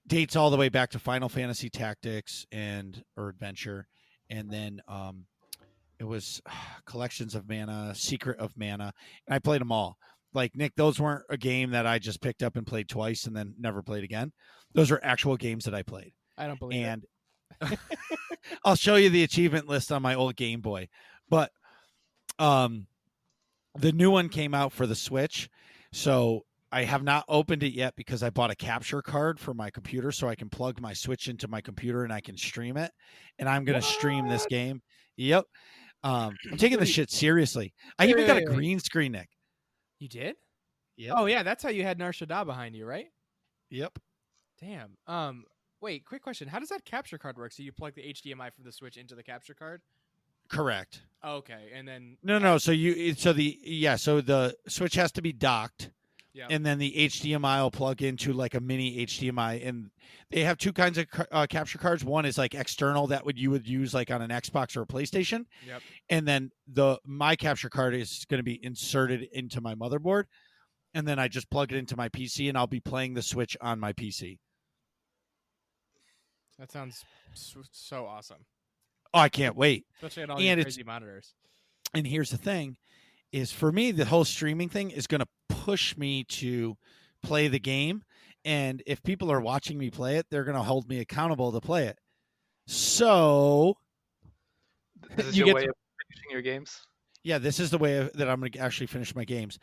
dates all the way back to Final Fantasy Tactics or Adventure, and then it was Collections of Mana, Secret of Mana, and I played them all. Like, Nick, those weren't a game that I just picked up and played twice and then never played again. Those are actual games that I played. I don't believe it. And I'll show you the achievement list on my old Game Boy. But the new one came out for the Switch, so I have not opened it yet because I bought a capture card for my computer so I can plug my Switch into my computer and I can stream it. And I'm going to stream this game. Yep. I'm taking this shit seriously. I even got a green screen, Nick. You did? Yep. Oh yeah, that's how you had Nar Shaddaa behind you, right? Yep. Damn. Wait, quick question. How does that capture card work? So you plug the HDMI from the Switch into the capture card? Correct. Okay, and then no. So the Switch has to be docked, and then the HDMI will plug into like a mini HDMI, and they have 2 kinds of capture cards. One is like external that you would use like on an Xbox or a PlayStation, and then my capture card is going to be inserted into my motherboard, and then I just plug it into my PC, and I'll be playing the Switch on my PC. That sounds so awesome. Oh, I can't wait. Especially on all these crazy monitors. And here's the thing, is for me, the whole streaming thing is going to push me to play the game. And if people are watching me play it, they're going to hold me accountable to play it. So this is your way of finishing your games? Yeah, this is the way that I'm going to actually finish my games.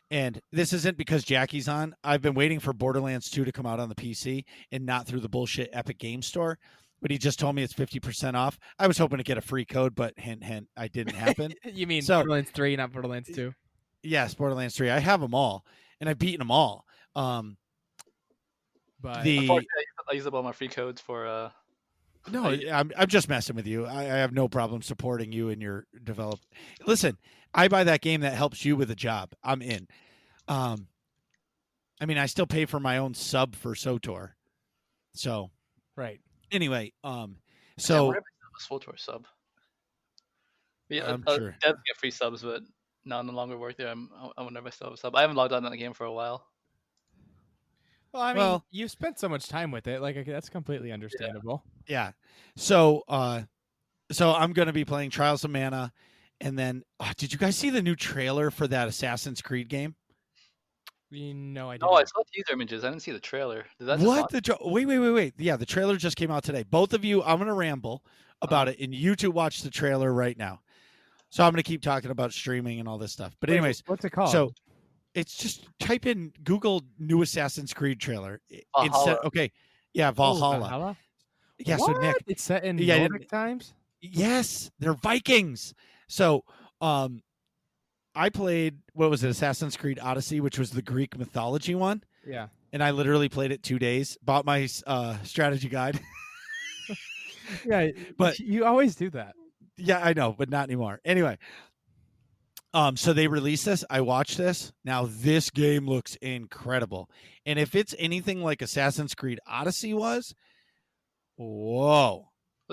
And this isn't because Jackie's on. I've been waiting for Borderlands 2 to come out on the PC and not through the bullshit Epic Game Store. But he just told me it's 50% off. I was hoping to get a free code, but hint, I didn't happen. You mean Borderlands 3, not Borderlands 2? Yes, Borderlands 3. I have them all, and I've beaten them all. But unfortunately, I use up all my free codes for. No, I'm just messing with you. I have no problem supporting you in your develop. Listen, I buy that game that helps you with a job. I'm in. I mean, I still pay for my own sub for SOTOR. So, right. Anyway, so a SOTOR sub. Yeah, I'm sure. Devs get free subs, but no longer work there. I wonder if I still have a sub. I haven't logged on that game for a while. Well, I mean, you've spent so much time with it. Like, that's completely understandable. Yeah. So I'm going to be playing Trials of Mana, and then did you guys see the new trailer for that Assassin's Creed game? No, I didn't. No, I saw teaser images. I didn't see the trailer. Did that what? Wait. Yeah, the trailer just came out today. Both of you, I'm going to ramble about it, and you two watch the trailer right now. So I'm going to keep talking about streaming and all this stuff. But anyways, what's it called? So it's just type in Google new Assassin's Creed trailer. Valhalla. Valhalla. Yeah, what? So Nick, it's set in Nordic times? Yes, they're Vikings. So I played, Assassin's Creed Odyssey, which was the Greek mythology one. Yeah. And I literally played it 2 days, bought my strategy guide. Yeah, but you always do that. Yeah, I know, but not anymore. Anyway, so they released this. I watched this. Now this game looks incredible, and if it's anything like Assassin's Creed Odyssey was, whoa.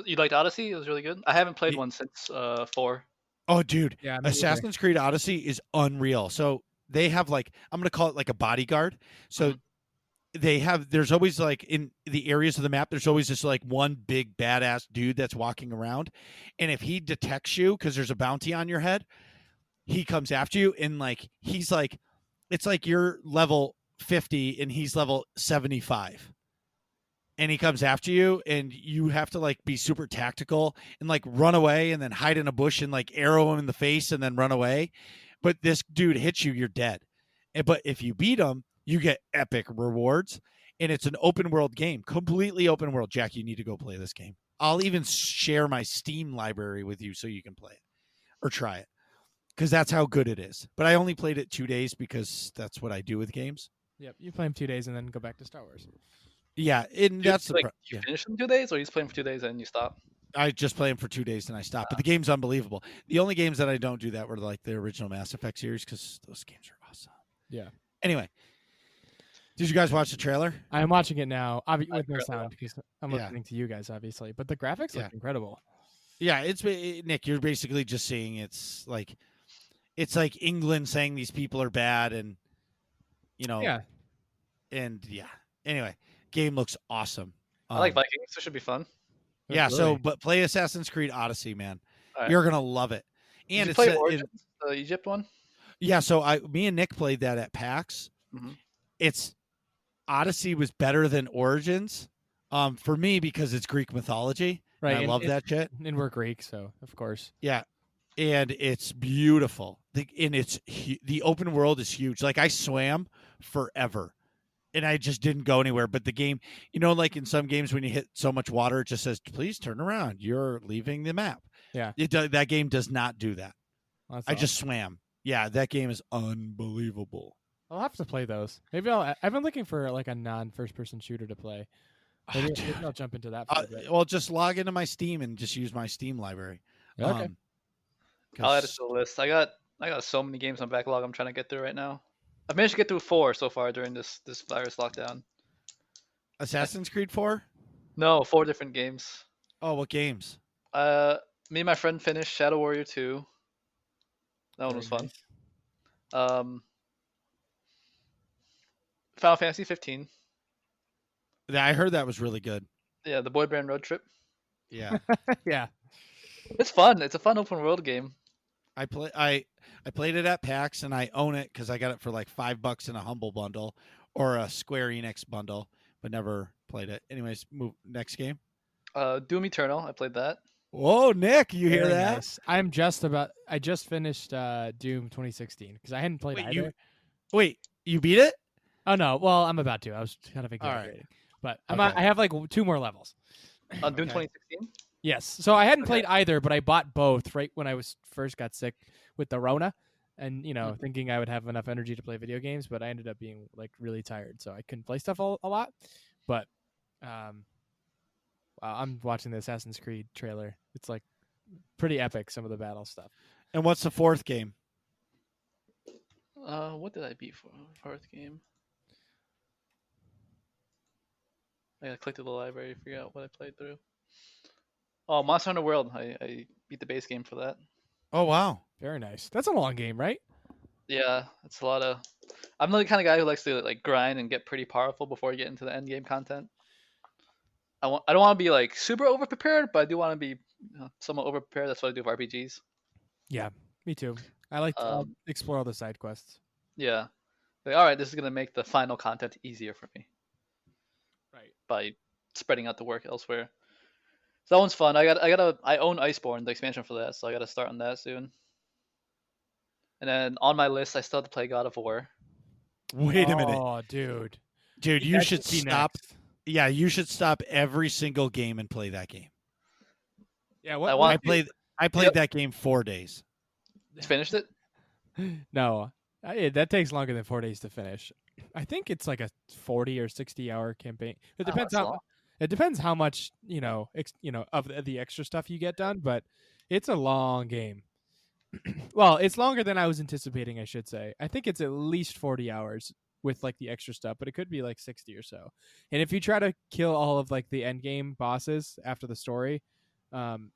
You liked Odyssey? It was really good. I haven't played Y- one since 4. Oh, dude, Yeah, me either. Assassin's Creed Odyssey is unreal. So they have like I'm gonna call it like a bodyguard. So Mhm. there's always like in the areas of the map, there's always just like one big badass dude that's walking around, and if he detects you because there's a bounty on your head, he comes after you, and like he's like, it's like you're level 50 and he's level 75, and he comes after you, and you have to like be super tactical and like run away and then hide in a bush and like arrow him in the face and then run away. But this dude hits you, you're dead. But if you beat him, you get epic rewards, and it's an open world game, completely open world. Jack, you need to go play this game. I'll even share my Steam library with you so you can play it or try it, because that's how good it is. But I only played it 2 days because that's what I do with games. Yep, you play them 2 days and then go back to Star Wars. Yeah, and Do you, that's the like you finish in 2 days, or you just play them for 2 days and you stop? I just play them for 2 days and I stop. But the game's unbelievable. The only games that I don't do that were like the original Mass Effect series, because those games are awesome. Yeah. Anyway, did you guys watch the trailer? I'm watching it now, with no currently sound because I'm Yeah. listening to you guys, obviously. But the graphics Yeah. look incredible. Yeah, Nick. You're basically just seeing it's like England saying these people are bad, and Yeah. and yeah. Anyway, game looks awesome. I like Vikings. It should be fun. Yeah. So, Absolutely. but play Assassin's Creed Odyssey, man. All right. You're gonna love it. Did And you it's play Origins, the Egypt one? yeah. So me and Nick played that at PAX. Mhm. It's Odyssey was better than Origins, for me, because it's Greek mythology. Right. And I love that shit. And we're Greek, so of course. Yeah, and it's beautiful. The open world is huge. Like I swam forever, and I just didn't go anywhere. But the game, like in some games when you hit so much water, it just says, "Please turn around. You're leaving the map." Yeah. That game does not do that. That's I just swam. Yeah, that game is unbelievable. I'll have to play those. Maybe I've been looking for like a non-first person shooter to play. Maybe I'll jump into that for a bit. Well, just log into my Steam and just use my Steam library. Okay. I'll add it to the list. I got so many games on backlog I'm trying to get through right now. I've managed to get through 4 so far during this virus lockdown. Assassin's Creed 4? No, 4 different games. Oh, what games? Me and my friend finished Shadow Warrior 2. That one was fun. Final Fantasy 15. Yeah, I heard that was really good. Yeah, the Boy Band Road Trip. Yeah. Yeah. It's fun. It's a fun open world game. I played it at PAX, and I own it because I got it for like $5 in a Humble bundle or a Square Enix bundle, but never played it. Anyways, move next game. Doom Eternal. I played that. Whoa, Nick, you hear Very that? nice. I just finished Doom 2016 because I hadn't played either. Wait, you beat it? Oh no, well I'm about to. I was kind of right. exaggerating, but Okay. I have like 2 more levels. On Doom Okay. 2016. Yes, so I hadn't Okay. played either, but I bought both right when I first got sick with the Rona, and Mhm. thinking I would have enough energy to play video games, but I ended up being like really tired, so I couldn't play stuff a lot. But wow, I'm watching the Assassin's Creed trailer. It's like pretty epic, some of the battle stuff. And what's the fourth game? What did I beat for fourth game? I gotta click to the library to figure out what I played through. Oh, Monster Hunter World. I beat the base game for that. Oh, wow. Very nice. That's a long game, right? Yeah, it's a lot of. I'm the kind of guy who likes to like grind and get pretty powerful before you get into the end game content. I don't want to be like super over prepared, but I do want to be somewhat over prepared. That's what I do with RPGs. Yeah, me too. I like to explore all the side quests. Yeah. Like, all right, this is gonna make the final content easier for me Right. by spreading out the work elsewhere. So that one's fun. I own Iceborne, the expansion for that, so I gotta start on that soon. And then on my list, I still have to play God of War. Wait a minute. Oh, dude. Dude, you That should be stop. next. Yeah, you should stop every single game and play that game. Yeah, I want- I played Yep. that game 4 days. Finished it? No, that takes longer than 4 days to finish. I think it's like a 40 or 60-hour campaign. It depends that's how. long. It depends how much of the extra stuff you get done, but It's a long game. Well, it's longer than I was anticipating, I should say. I think it's at least 40 hours with like the extra stuff, but it could be like 60 or so. And if you try to kill all of like the end game bosses after the story, um,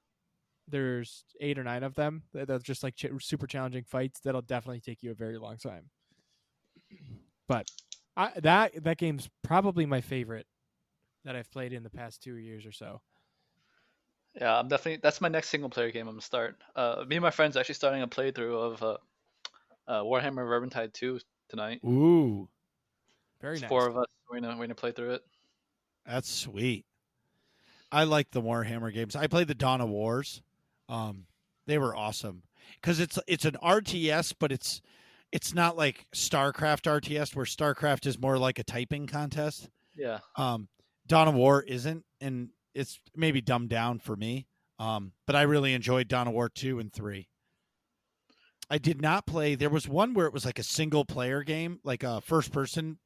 there's 8 or 9 of them. They're just like super challenging fights that'll definitely take you a very long time. But that game's probably my favorite that I've played in the past 2 years or so. Yeah, I'm definitely that's my next single player game I'm gonna start. Me and my friends are actually starting a playthrough of Warhammer Vermintide 2 tonight. Ooh, Very It's nice. 4 of us. We're gonna play through it. that's sweet. I like the Warhammer games. I played the Dawn of Wars. They were awesome because it's an RTS, but it's not like StarCraft RTS, where StarCraft is more like a typing contest. Yeah. Dawn of War isn't, and it's maybe dumbed down for me. But I really enjoyed Dawn of War 2 and 3. I did not play. There was one where it was like a single player game, like a first person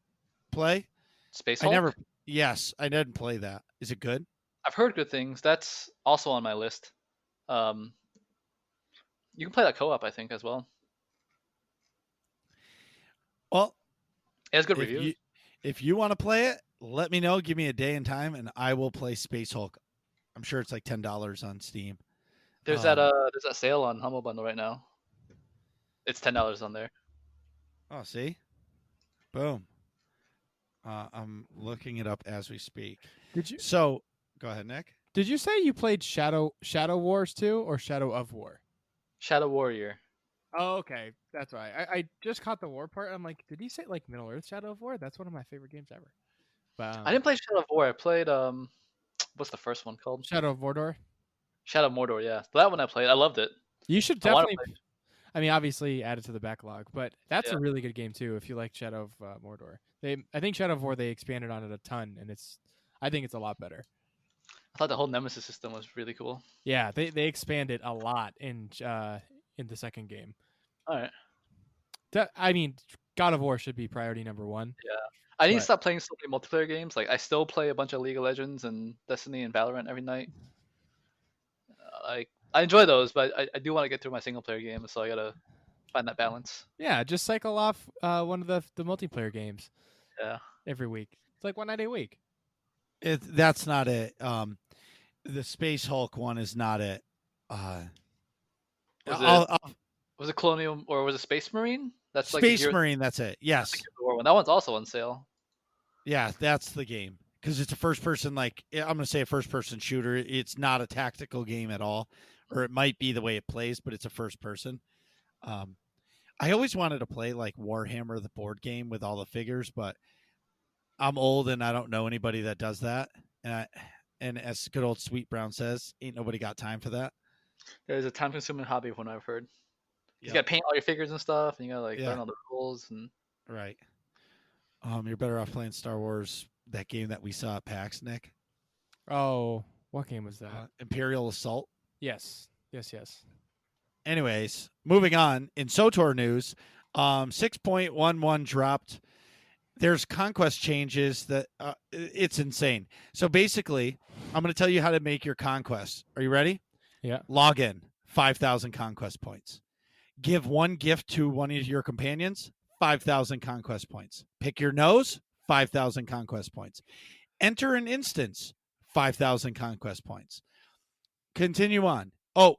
play. Space I Hulk? never. Yes, I didn't play that. Is it good? I've heard good things. That's also on my list. Um, you can play that co-op, I think, as well. Well, It has good if reviews. you want to play it, let me know. Give me a day and time, and I will play Space Hulk. I'm sure it's like $10 on Steam. There's that sale on Humble Bundle right now. It's $10 on there. Oh, see, boom. I'm looking it up as we speak. Did you So, go ahead, Nick. Did you say you played Shadow Wars 2 or Shadow of War? Shadow Warrior. Oh, okay. That's right. I just caught the war part. I'm like, did he say like Middle Earth Shadow of War? That's one of my favorite games ever. But I didn't play Shadow of War. I played what's the first one called? Shadow of Mordor. Shadow of Mordor. Yeah, that one I played. I loved it. You should I wanna definitely. I mean, obviously add it to the backlog, but that's Yeah. a really good game too. If you like Shadow of Mordor, I think Shadow of War they expanded on it a ton, and I think it's a lot better. I thought the whole Nemesis system was really cool. Yeah, they expanded a lot in the second game. All right. I mean, God of War should be priority number one. Yeah. I need to But- stop playing so many multiplayer games. Like I still play a bunch of League of Legends and Destiny and Valorant every night. I enjoy those, but I do want to get through my single player games, so I gotta find that balance. Yeah, just cycle off one of the multiplayer games Yeah. every week. It's like one night a week. That's not it. The Space Hulk one is not it. Was Was it Colonial or was it Space Marine? That's like Space Marine. That's it. Yes. the Gears of War one. That one's also on sale. Yeah, that's the game because it's a first person. Like I'm going to say a first person shooter. It's not a tactical game at all, or it might be the way it plays, but it's a first person. I always wanted to play like Warhammer, the board game with all the figures, but I'm old and I don't know anybody that does that. And as good old Sweet Brown says, ain't nobody got time for that. There's a time consuming hobby from what I've heard. You Yep. gotta paint all your figures and stuff, and you gotta like Yeah. learn all the rules and Right. You're better off playing Star Wars, that game that we saw at PAX, Nick. Oh, what game was that? Imperial Assault. Yes. Anyways, moving on. In SOTOR news, 6.11 dropped. There's conquest changes that it's insane. So basically, I'm going to tell you how to make your conquest. Are you ready? Yeah. Log in, 5,000 conquest points. Give one gift to one of your companions, 5,000 conquest points. Pick your nose, 5,000 conquest points. Enter an instance, 5,000 conquest points. Continue on. Oh,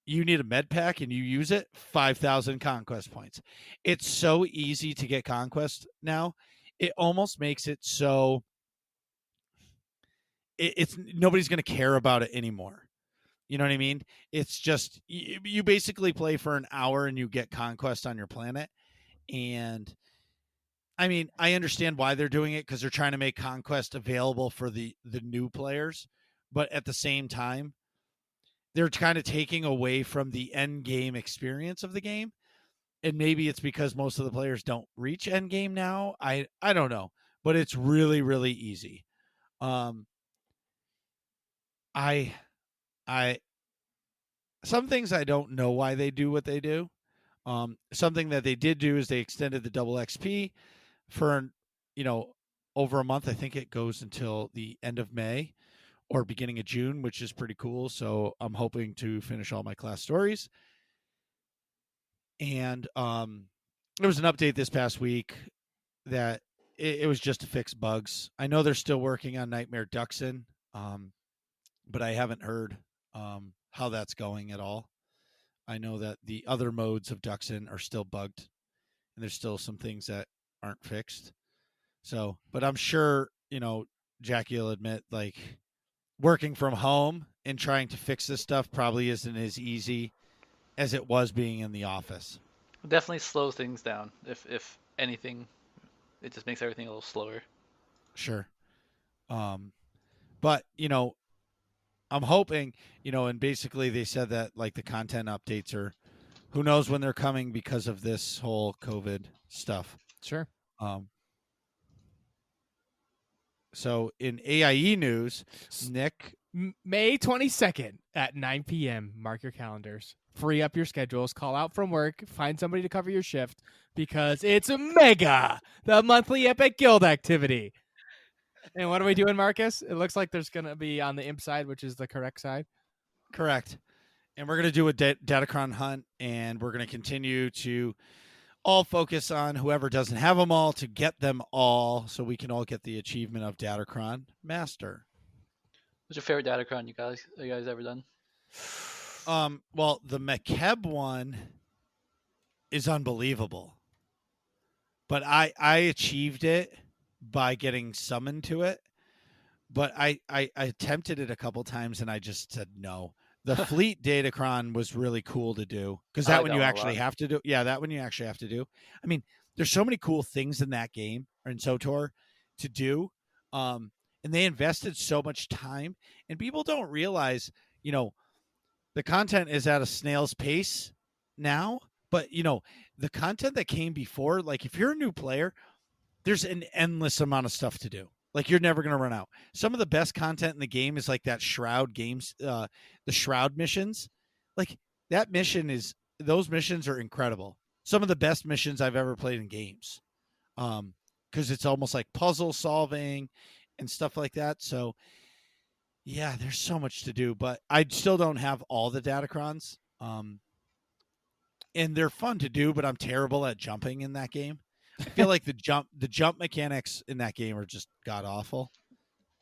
you need a med pack and you use it, 5,000 conquest points. It's so easy to get conquest now. It almost makes it so it's nobody's going to care about it anymore. You know what I mean? It's just you basically play for an hour and you get conquest on your planet. And I mean, I understand why they're doing it because they're trying to make conquest available for the new players, but at the same time, they're kind of taking away from the end game experience of the game. And maybe it's because most of the players don't reach end game now. I don't know, but it's really, really easy. I some things I don't know why they do what they do. Something that they did do is they extended the double XP for over a month. I think it goes until the end of May or beginning of June, which is pretty cool. So I'm hoping to finish all my class stories. And there was an update this past week that it was just to fix bugs. I know they're still working on Nightmare Duxon, but I haven't heard how that's going at all. I know that the other modes of Duxon are still bugged, and there's still some things that aren't fixed. So, but I'm sure, Jackie will admit, like, working from home and trying to fix this stuff probably isn't as easy as it was being in the office. It definitely slows things down. If anything, it just makes everything a little slower. Sure. But, I'm hoping, and basically they said that like the content updates are, who knows when they're coming because of this whole COVID stuff. Sure. So in AIE news, Nick, May 22nd at 9 p.m. Mark your calendars. Free up your schedules. Call out from work. Find somebody to cover your shift because it's Mega, the monthly Epic Guild activity. And what are we doing, Marcus? It looks like there's going to be on the imp side, which is the correct side. Correct. And we're going to do a Datacron hunt, and we're going to continue to all focus on whoever doesn't have them all to get them all so we can all get the achievement of Datacron Master. What's your favorite Datacron you guys ever done? Well, the McKeb one is unbelievable. But I achieved it by getting summoned to it. But I attempted it a couple times and I just said no. The Fleet Datacron was really cool to do because that one you actually have to do. Yeah, that one you actually have to do. I mean, there's so many cool things in that game or in SOTOR to do. And they invested so much time, and people don't realize, the content is at a snail's pace now, but the content that came before, like if you're a new player, there's an endless amount of stuff to do. Like you're never going to run out. Some of the best content in the game is like that Shroud games, the Shroud missions. Like those missions are incredible. Some of the best missions I've ever played in games. Because it's almost like puzzle solving and stuff like that. So yeah, there's so much to do, but I still don't have all the Datacrons. And they're fun to do, but I'm terrible at jumping in that game. I feel like the jump mechanics in that game are just god awful.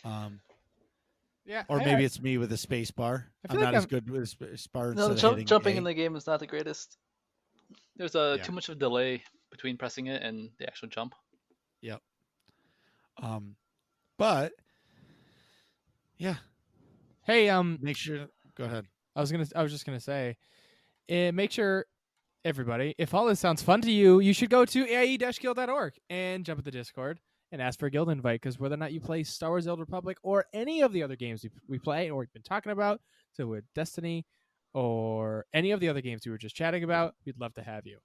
Yeah, or maybe it's me with a space bar. I'm not as good with a space bar. No, jumping in the game is not the greatest. There's too much of a delay between pressing it and the actual jump. Yep. But yeah. Hey, make sure. Go ahead. I was just gonna say, make sure everybody, if all this sounds fun to you, you should go to aie-guild.org and jump at the Discord and ask for a guild invite. Because whether or not you play Star Wars: The Old Republic or any of the other games we play or we've been talking about, so with Destiny or any of the other games we were just chatting about, we'd love to have you.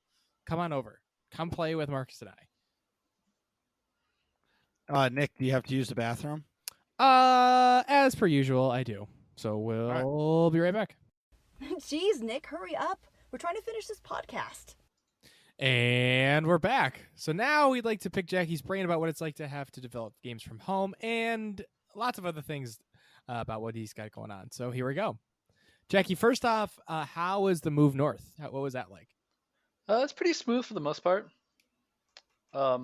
Come on over. Come play with Marcus and I. Nick, do you have to use the bathroom? As per usual, I do. So we'll be right back. Jeez, Nick, hurry up. We're trying to finish this podcast. And we're back. So now we'd like to pick Jackie's brain about what it's like to have to develop games from home and lots of other things about what he's got going on. So here we go. Jackie, first off, how was the move north? What was that like? It's pretty smooth for the most part. I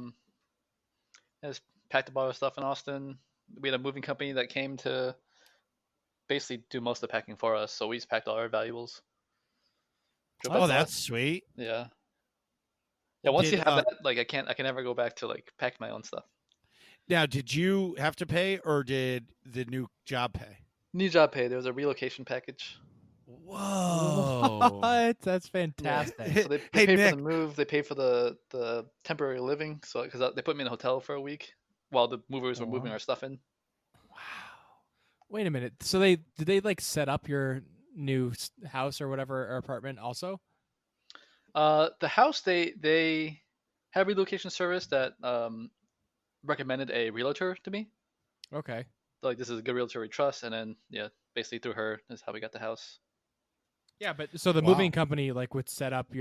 just packed a lot of stuff in Austin. We had a moving company that came to basically do most of the packing for us, so we just packed all our valuables. Oh, that's sweet. Yeah. Yeah, once you have that, like I can never go back to like pack my own stuff. Now, did you have to pay or did the new job pay? New job pay. There was a relocation package. Whoa. What? That's fantastic. Yeah. So they paid for the move, they paid for the temporary living, so because they put me in a hotel for a week while the movers were moving our stuff in. Wow. Wait a minute. So did they like set up your new house or whatever, or apartment also? The house, they had a relocation service that recommended a realtor to me. Okay. Like, this is a good realtor we trust, and then basically through her is how we got the house. Yeah, but so the moving company like would set up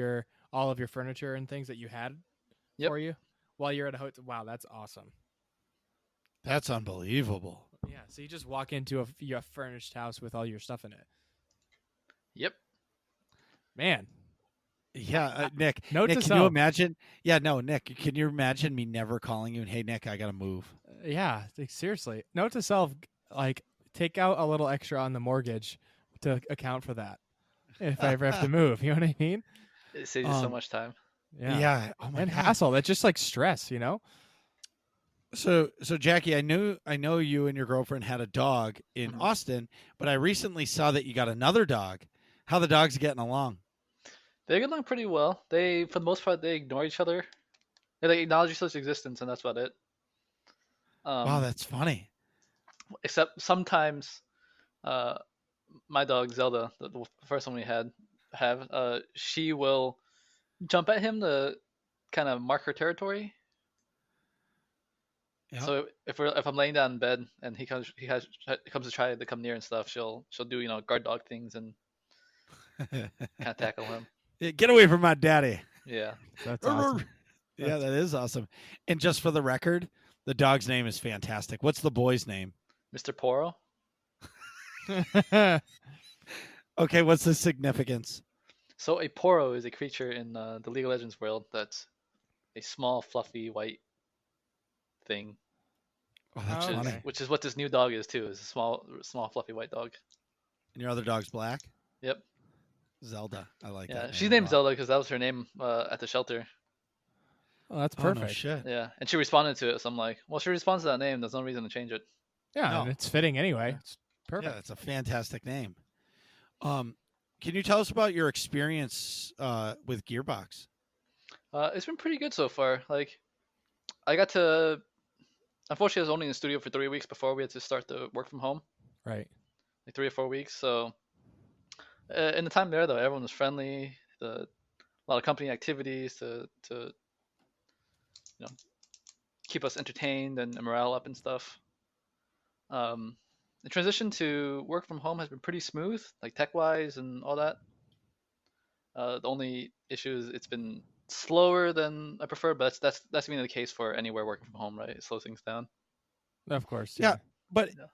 all of your furniture and things that you had for you while you're at a hotel. Wow, that's awesome. That's unbelievable. Yeah, so you just walk into a furnished house with all your stuff in it. Yep. Man, Yeah, Nick. Note Nick, to can you self. imagine? Yeah, no, Nick. Can you imagine me never calling you and hey, Nick, I gotta move. Yeah, seriously. Note to self, like take out a little extra on the mortgage to account for that if I ever have to move. You know what I mean? It saves you so much time. Yeah. Oh my And God. hassle. That's just like stress, you know? So Jackie, I know you and your girlfriend had a dog in Mhm. Austin, but I recently saw that you got another dog. How the dogs getting along? They get along pretty well. They, for the most part, they ignore each other. They acknowledge each other's existence, and that's about it. Wow, Um, that's funny. except sometimes, uh, my dog Zelda, the first one we she will jump at him to kind of mark her territory. Yep. So if I'm laying down in bed and he comes to try to come near and stuff, she'll do guard dog things and kind of tackle him. Get away from my daddy. Yeah. That's awesome. Yeah, that is awesome. And just for the record, the dog's name is fantastic. What's the boy's name? Mr. Poro. Okay, what's the significance? So a Poro is a creature in the League of Legends world that's a small, fluffy, white thing, Oh, that's Oh, funny. okay. which is what this new dog is too. Is a small, fluffy white dog. And your other dog's black? Yep. Zelda. I like Yeah. that. She's name a named lot. Zelda because that was her name at the shelter. Oh, that's Oh, no perfect. shit. Yeah, and she responded to it. So I'm like, well, she responds to that name. There's no reason to change it. Yeah, No. and it's fitting anyway. Yeah. It's perfect. Yeah, it's a fantastic name. Can you tell us about your experience with Gearbox? It's been pretty good so far. Like, I got to. Unfortunately, I was only in the studio for 3 weeks before we had to start the work from home, Right. like 3 or 4 weeks. So, in the time there, though, everyone was friendly. A lot of company activities to you know keep us entertained and morale up and stuff. The transition to work from home has been pretty smooth, like tech wise and all that. The only issue is it's been slower than I prefer, but that's been the case for anywhere working from home, right? It slows things down. Of course. Yeah, but Yeah.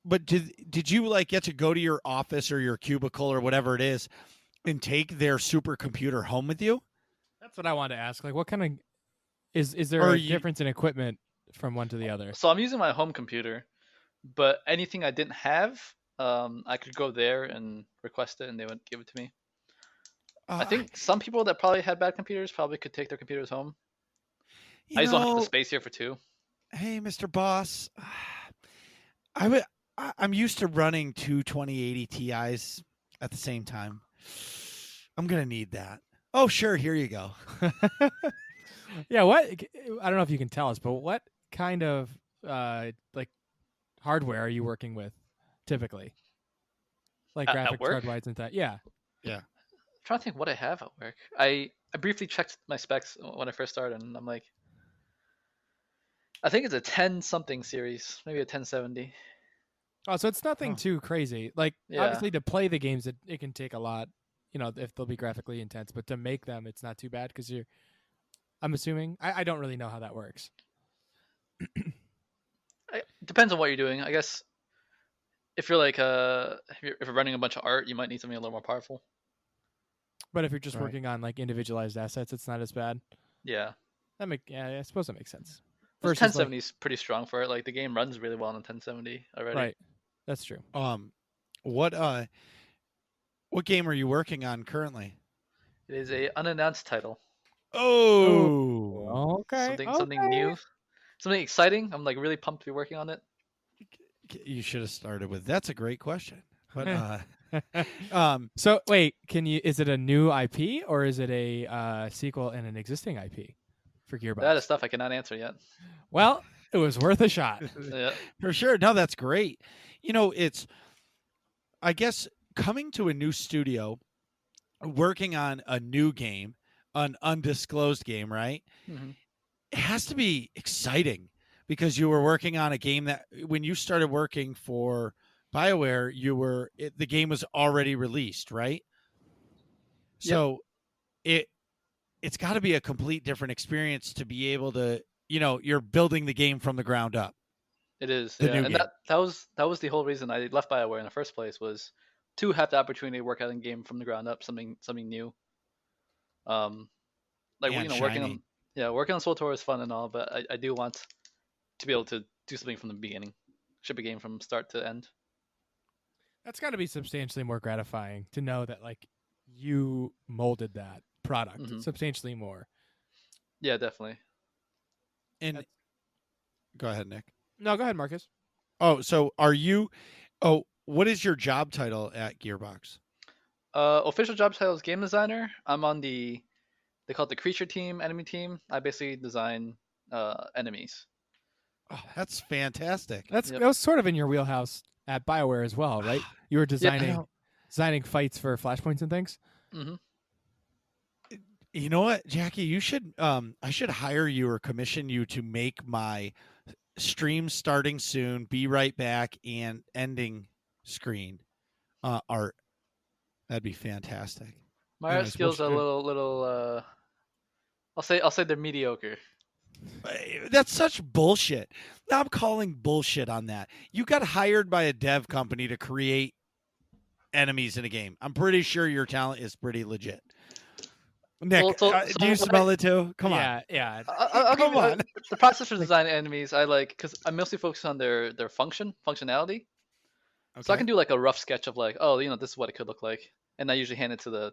but did you like get to go to your office or your cubicle or whatever it is and take their supercomputer home with you? That's what I wanted to ask. Like, what kind of is there Or a you- difference in equipment from one to the other? So I'm using my home computer, but anything I didn't have, I could go there and request it, and they would give it to me. I think some people that probably had bad computers probably could take their computers home. you I just don't have the know, space here for two. hey, Mr. Boss, I'm used to running two 2080 Ti's at the same time. I'm gonna need that. Oh, sure, here you go. Yeah, what I don't know if you can tell us, but what kind of like hardware are you working with typically? Like At graphics work? card wise and that. Yeah. I'm trying to think what I have at work. I briefly checked my specs when I first started, and I'm like, I think it's a 10 something series, maybe a 1070. Oh, so it's nothing Huh. too crazy. Like Yeah. obviously to play the games it can take a lot, if they'll be graphically intense, but to make them it's not too bad because I'm assuming I don't really know how that works. Depends on what you're doing. I guess if you're like if you're running a bunch of art, you might need something a little more powerful. But if you're just Right. working on like individualized assets, it's not as bad. Yeah. Yeah, I suppose that makes sense. This Versus, 1070 is pretty strong for it. Like the game runs really well on 1070 already. right. That's true. What game are you working on currently? It is a unannounced title. Oh, Okay. Something new. Something exciting. I'm like really pumped to be working on it. you should have started with. That's a great question. But Okay. um, So wait, is it a new IP or is it a sequel in an existing IP for Gearbox? That is stuff I cannot answer yet. Well, it was worth a shot. Yeah. for sure. No, that's great. It's, I guess, coming to a new studio, working on a new game, an undisclosed game, right? Mhm. It has to be exciting because you were working on a game that when you started working for BioWare, the game was already released, right? So it's got to be a complete different experience to be able to, you're building the game from the ground up. It is, The yeah, new and game. that was the whole reason I left BioWare in the first place, was to have the opportunity to work on a game from the ground up, something new. Um, like And working shiny. on working on Soul Tour is fun and all, but I do want to be able to do something from the beginning, ship a game from start to end. That's got to be substantially more gratifying to know that like you molded that product Hmm. substantially more. Yeah, definitely. And That's- go ahead, Nick. No, go ahead, Marcus. Oh, so are you? Oh, what is your job title at Gearbox? Official job title is game designer. I'm on they call it the creature team, enemy team. I basically design enemies. Oh, that's fantastic. That Yep. was sort of in your wheelhouse at BioWare as well, right? You were Yeah. designing fights for flashpoints and things. Hmm. You know what, Jackie? You should. I should hire you or commission you to make my stream starting soon. Be right back and ending screen art. That'd be fantastic. My art Anyways, we'll skills are a little. I'll say they're mediocre. That's such bullshit. Now I'm calling bullshit on that. You got hired by a dev company to create enemies in a game. I'm pretty sure your talent is pretty legit. Nick, Well, so do you smell it too? Come on. Yeah. I'll give Come you on. the process for designing enemies. I like because I mostly focus on their functionality. So I can do like a rough sketch of like, oh, this is what it could look like, and I usually hand it to the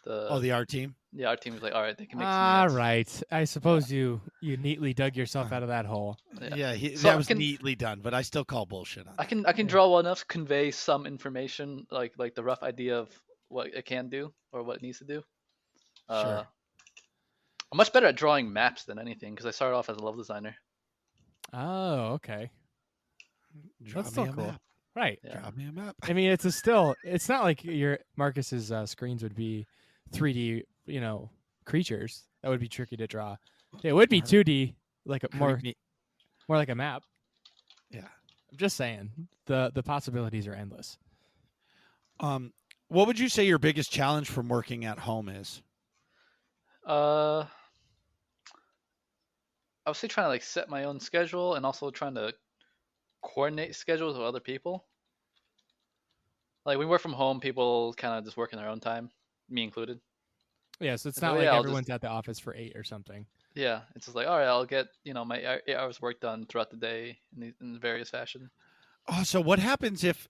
the art team. our team is like, all right, they can make All something that's, right. I suppose you neatly dug yourself out of that hole. Yeah, So that I was can- neatly done, but I still call bullshit on that. I can draw well enough to convey some information, like the rough idea of what it can do or what it needs to do. Sure. I'm much better at drawing maps than anything because I started off as a level designer. Oh, okay. Draw That's me still a cool. map. Right. Yeah. Draw me a map. I mean, it's not like your Marcus's screens would be 3D, creatures. That would be tricky to draw. It would be 2D, like more like a map. Yeah. I'm just saying, the possibilities are endless. What would you say your biggest challenge from working at home is? I would say trying to like set my own schedule and also trying to coordinate schedules with other people. Like we work from home, people kind of just work in their own time, me included. Yeah, so it's So, not like yeah, I'll everyone's at the office for 8 or something. Yeah, it's just like, all right, I'll get my 8 hours work done throughout the day in various fashion. Oh, so what happens if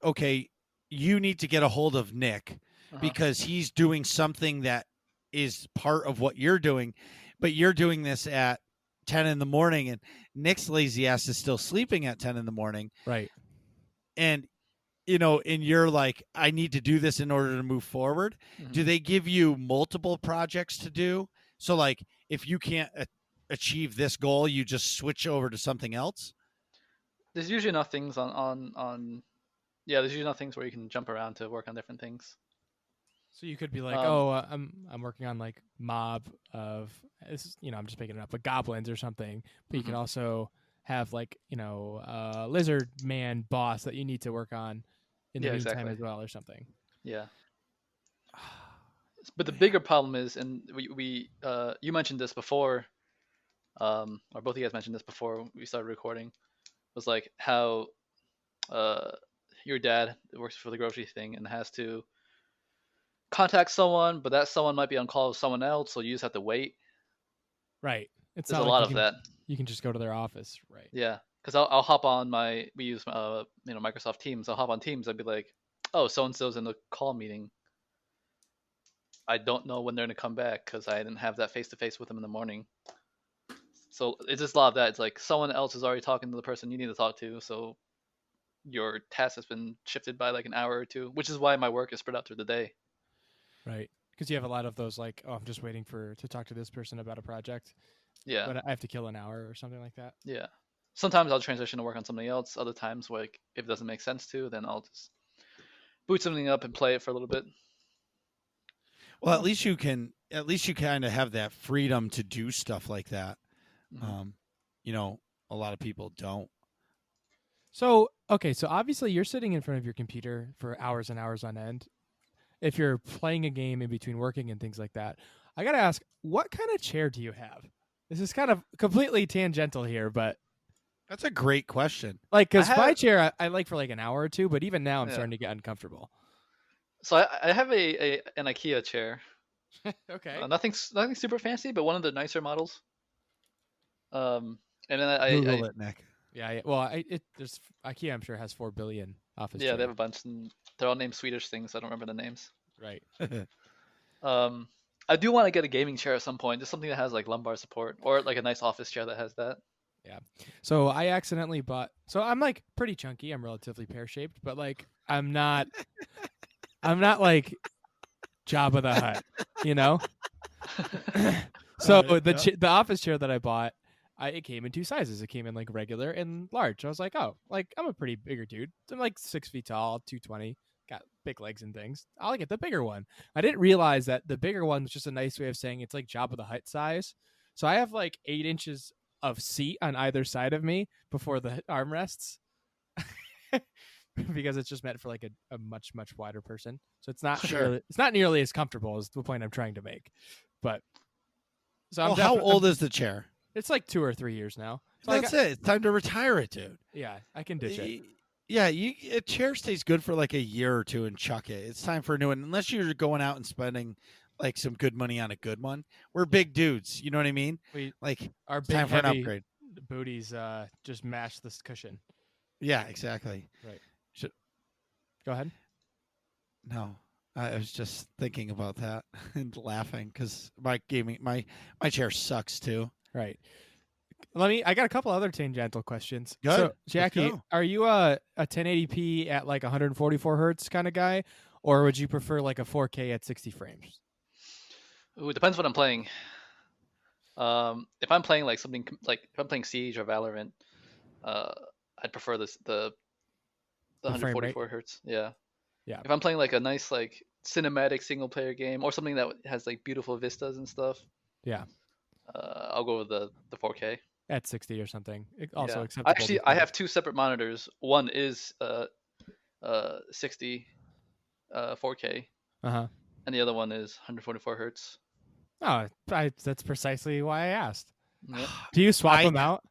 you need to get a hold of Nick because he's doing something that is part of what you're doing, but you're doing this at 10 in the morning and Nick's lazy ass is still sleeping at 10 in the morning. Right. And and you're like, I need to do this in order to move forward. Mhm. Do they give you multiple projects to do? So like if you can't achieve this goal, you just switch over to something else? There's usually enough things on yeah, there's usually enough things where you can jump around to work on different things. So you could be like, I'm working on like mob of I'm just making it up, but goblins or something. But you can also have like lizard man boss that you need to work on in the Yeah, meantime exactly. as well or something. Yeah. But the bigger problem is, and we you mentioned this before, or both of you guys mentioned this before we started recording, was like how your dad works for the grocery thing and has to contact someone, but that someone might be on call with someone else, so you just have to wait. Right. It's There's not a like lot you of can, that. You can just go to their office, right? Yeah, because I'll hop on we use Microsoft Teams. I'll hop on Teams. I'd be like, oh, so and so's in the call meeting. I don't know when they're gonna come back because I didn't have that face to face with them in the morning. So it's just a lot of that. It's like someone else is already talking to the person you need to talk to, so your task has been shifted by like an hour or two, which is why my work is spread out through the day. Right. Because you have a lot of those like, oh, I'm just waiting to talk to this person about a project. Yeah. But I have to kill an hour or something like that. Yeah. Sometimes I'll transition to work on something else. Other times, like if it doesn't make sense to, then I'll just boot something up and play it for a little bit. Well, at least you kind of have that freedom to do stuff like that. Mm-hmm. A lot of people don't. So, okay, so obviously you're sitting in front of your computer for hours and hours on end. If you're playing a game in between working and things like that, I got to ask, what kind of chair do you have? This is kind of completely tangential here, but That's a great question. Like, because I my have- chair I like for like an hour or two, but even now I'm Yeah. starting to get uncomfortable. So I have an IKEA chair. Okay. Nothing super fancy, but one of the nicer models. And then Google it, Nick. Yeah. Well, there's IKEA. I'm sure has 4 billion office. Yeah, chair. they have a bunch, and they're all named Swedish things. I don't remember the names. Right. I do want to get a gaming chair at some point, just something that has like lumbar support, or like a nice office chair that has that. Yeah. So I accidentally bought. So I'm like pretty chunky. I'm relatively pear shaped, but like I'm not. I'm not like Jabba the Hutt, you know. So the office chair that I bought, it came in 2 sizes. It came in like regular and large. I was like, oh, like I'm a pretty bigger dude. I'm like 6 feet tall, 220, got big legs and things. I'll get the bigger one. I didn't realize that the bigger one was just a nice way of saying it's like Jabba the Hutt size. So I have like 8 inches of seat on either side of me before the armrests. Because it's just meant for like a much wider person, so it's not it's not nearly as comfortable as the point I'm trying to make. But so how old is the chair? It's like 2 or 3 years now. So That's it. It's time to retire it, dude. Yeah, I can ditch it. Yeah, a chair stays good for like a year or two and chuck it. It's time for a new one, unless you're going out and spending like some good money on a good one. We're big dudes, you know what I mean? Our it's big time for an heavy upgrade. booties just mash this cushion. Yeah, exactly. Right. Go ahead. No, I was just thinking about that and laughing because my chair sucks too. Right. I got a couple other tangential questions. Good. So, Let's Jackie, go. are you a 1080p at like 144 hertz kind of guy, or would you prefer like a 4K at 60 frames? Ooh, it depends what I'm playing. If I'm playing like something like if I'm playing Siege or Valorant, I'd prefer the The frame rate? 144 hertz. Yeah. Yeah. If I'm playing like a nice like cinematic single player game or something that has like beautiful vistas and stuff, Yeah. I'll go with the 4K. At 60 or something. Also Yeah. acceptable. Actually, I have 2 separate monitors. One is 60 4K, Uh-huh. and the other one is 144 hertz. Oh, that's precisely why I asked. Yep. Do you swap them out?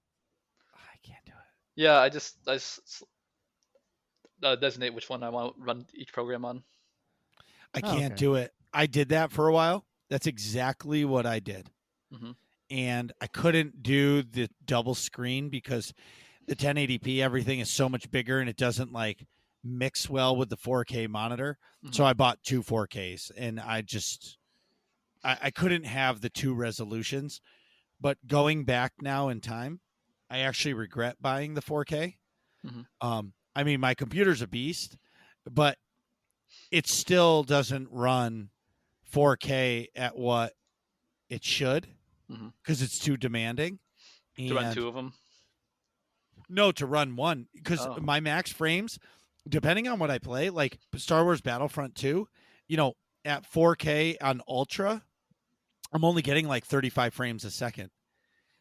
I can't do it. Yeah, I just designate which one I want to run each program on. I can't okay. do it. I did that for a while. That's exactly what I did. Mhm. And I couldn't do the double screen because the 1080p, everything is so much bigger and it doesn't like mix well with the 4K monitor. So I bought 2 4Ks and I couldn't have the 2 resolutions. But going back now in time, I actually regret buying the 4K. Mhm. I mean, my computer's a beast, but it still doesn't run 4K at what it should because it's too demanding. To run 2 of them? No, to run one because my max frames, depending on what I play, like Star Wars Battlefront 2, at 4K on Ultra, I'm only getting like 35 frames a second.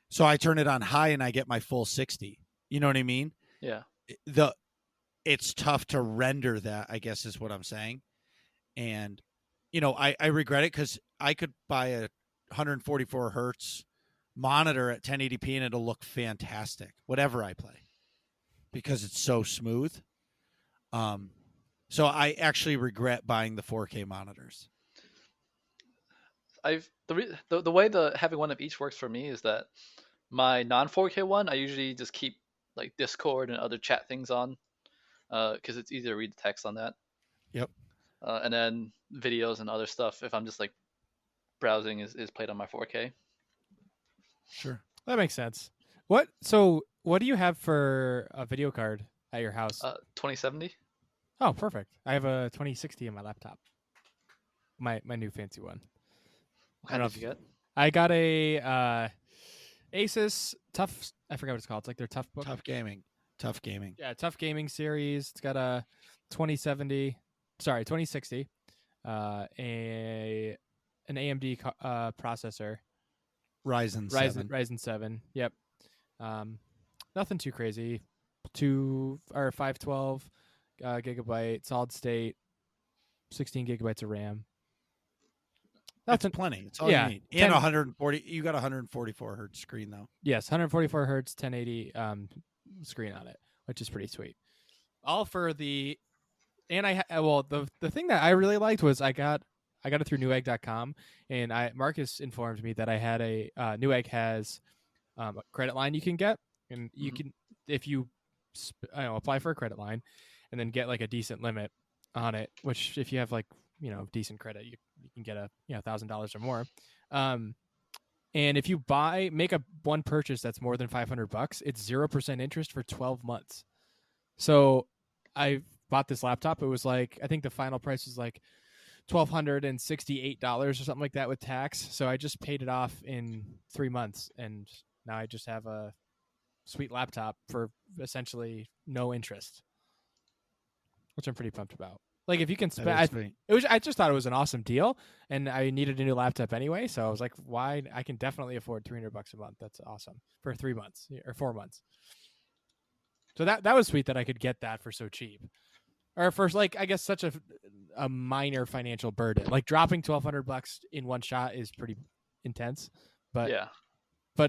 So I turn it on high and I get my full 60. You know what I mean? Yeah. It's tough to render that, I guess is what I'm saying. And, I regret it because I could buy a 144 hertz monitor at 1080p and it'll look fantastic, whatever I play, because it's so smooth. So I actually regret buying the 4K monitors. The way having one of each works for me is that my non 4K one, I usually just keep like Discord and other chat things on, because it's easier to read the text on that. Yep. And then videos and other stuff, if I'm just like browsing, is played on my 4K. Sure. That makes sense. What do you have for a video card at your house? 2070. Oh, perfect. I have a 2060 in my laptop. My new fancy one. What kind did you get? I got a Asus Tough. I forgot what it's called. It's like their Tough book. Tough gaming. Yeah, Tough Gaming series. It's got a 2060. An AMD processor. Ryzen 7. Yep. Nothing too crazy. 512 gigabyte solid state, 16 gigabytes of RAM. That's plenty. It's all you need. And 140. You got a 144 hertz screen though. Yes, 144 hertz, 1080. screen on it, which is pretty sweet. All for the and the thing that I really liked was I got it through Newegg.com, and Marcus informed me that I had a Newegg has a credit line you can get, and you can if you apply for a credit line, and then get like a decent limit on it. Which if you have like decent credit, you can get a $1,000 or more. And if you make one purchase that's more than $500, it's 0% interest for 12 months. So I bought this laptop. It was like, I think the final price was like $1,268 or something like that with tax. So I just paid it off in 3 months, and now I just have a sweet laptop for essentially no interest, which I'm pretty pumped about. Like if you can spend, I just thought it was an awesome deal, and I needed a new laptop anyway. So I was like, why? I can definitely afford $300 a month. That's awesome for 3 months or 4 months. So that was sweet that I could get that for so cheap, or for like I guess such a minor financial burden. Like dropping $1,200 in one shot is pretty intense, but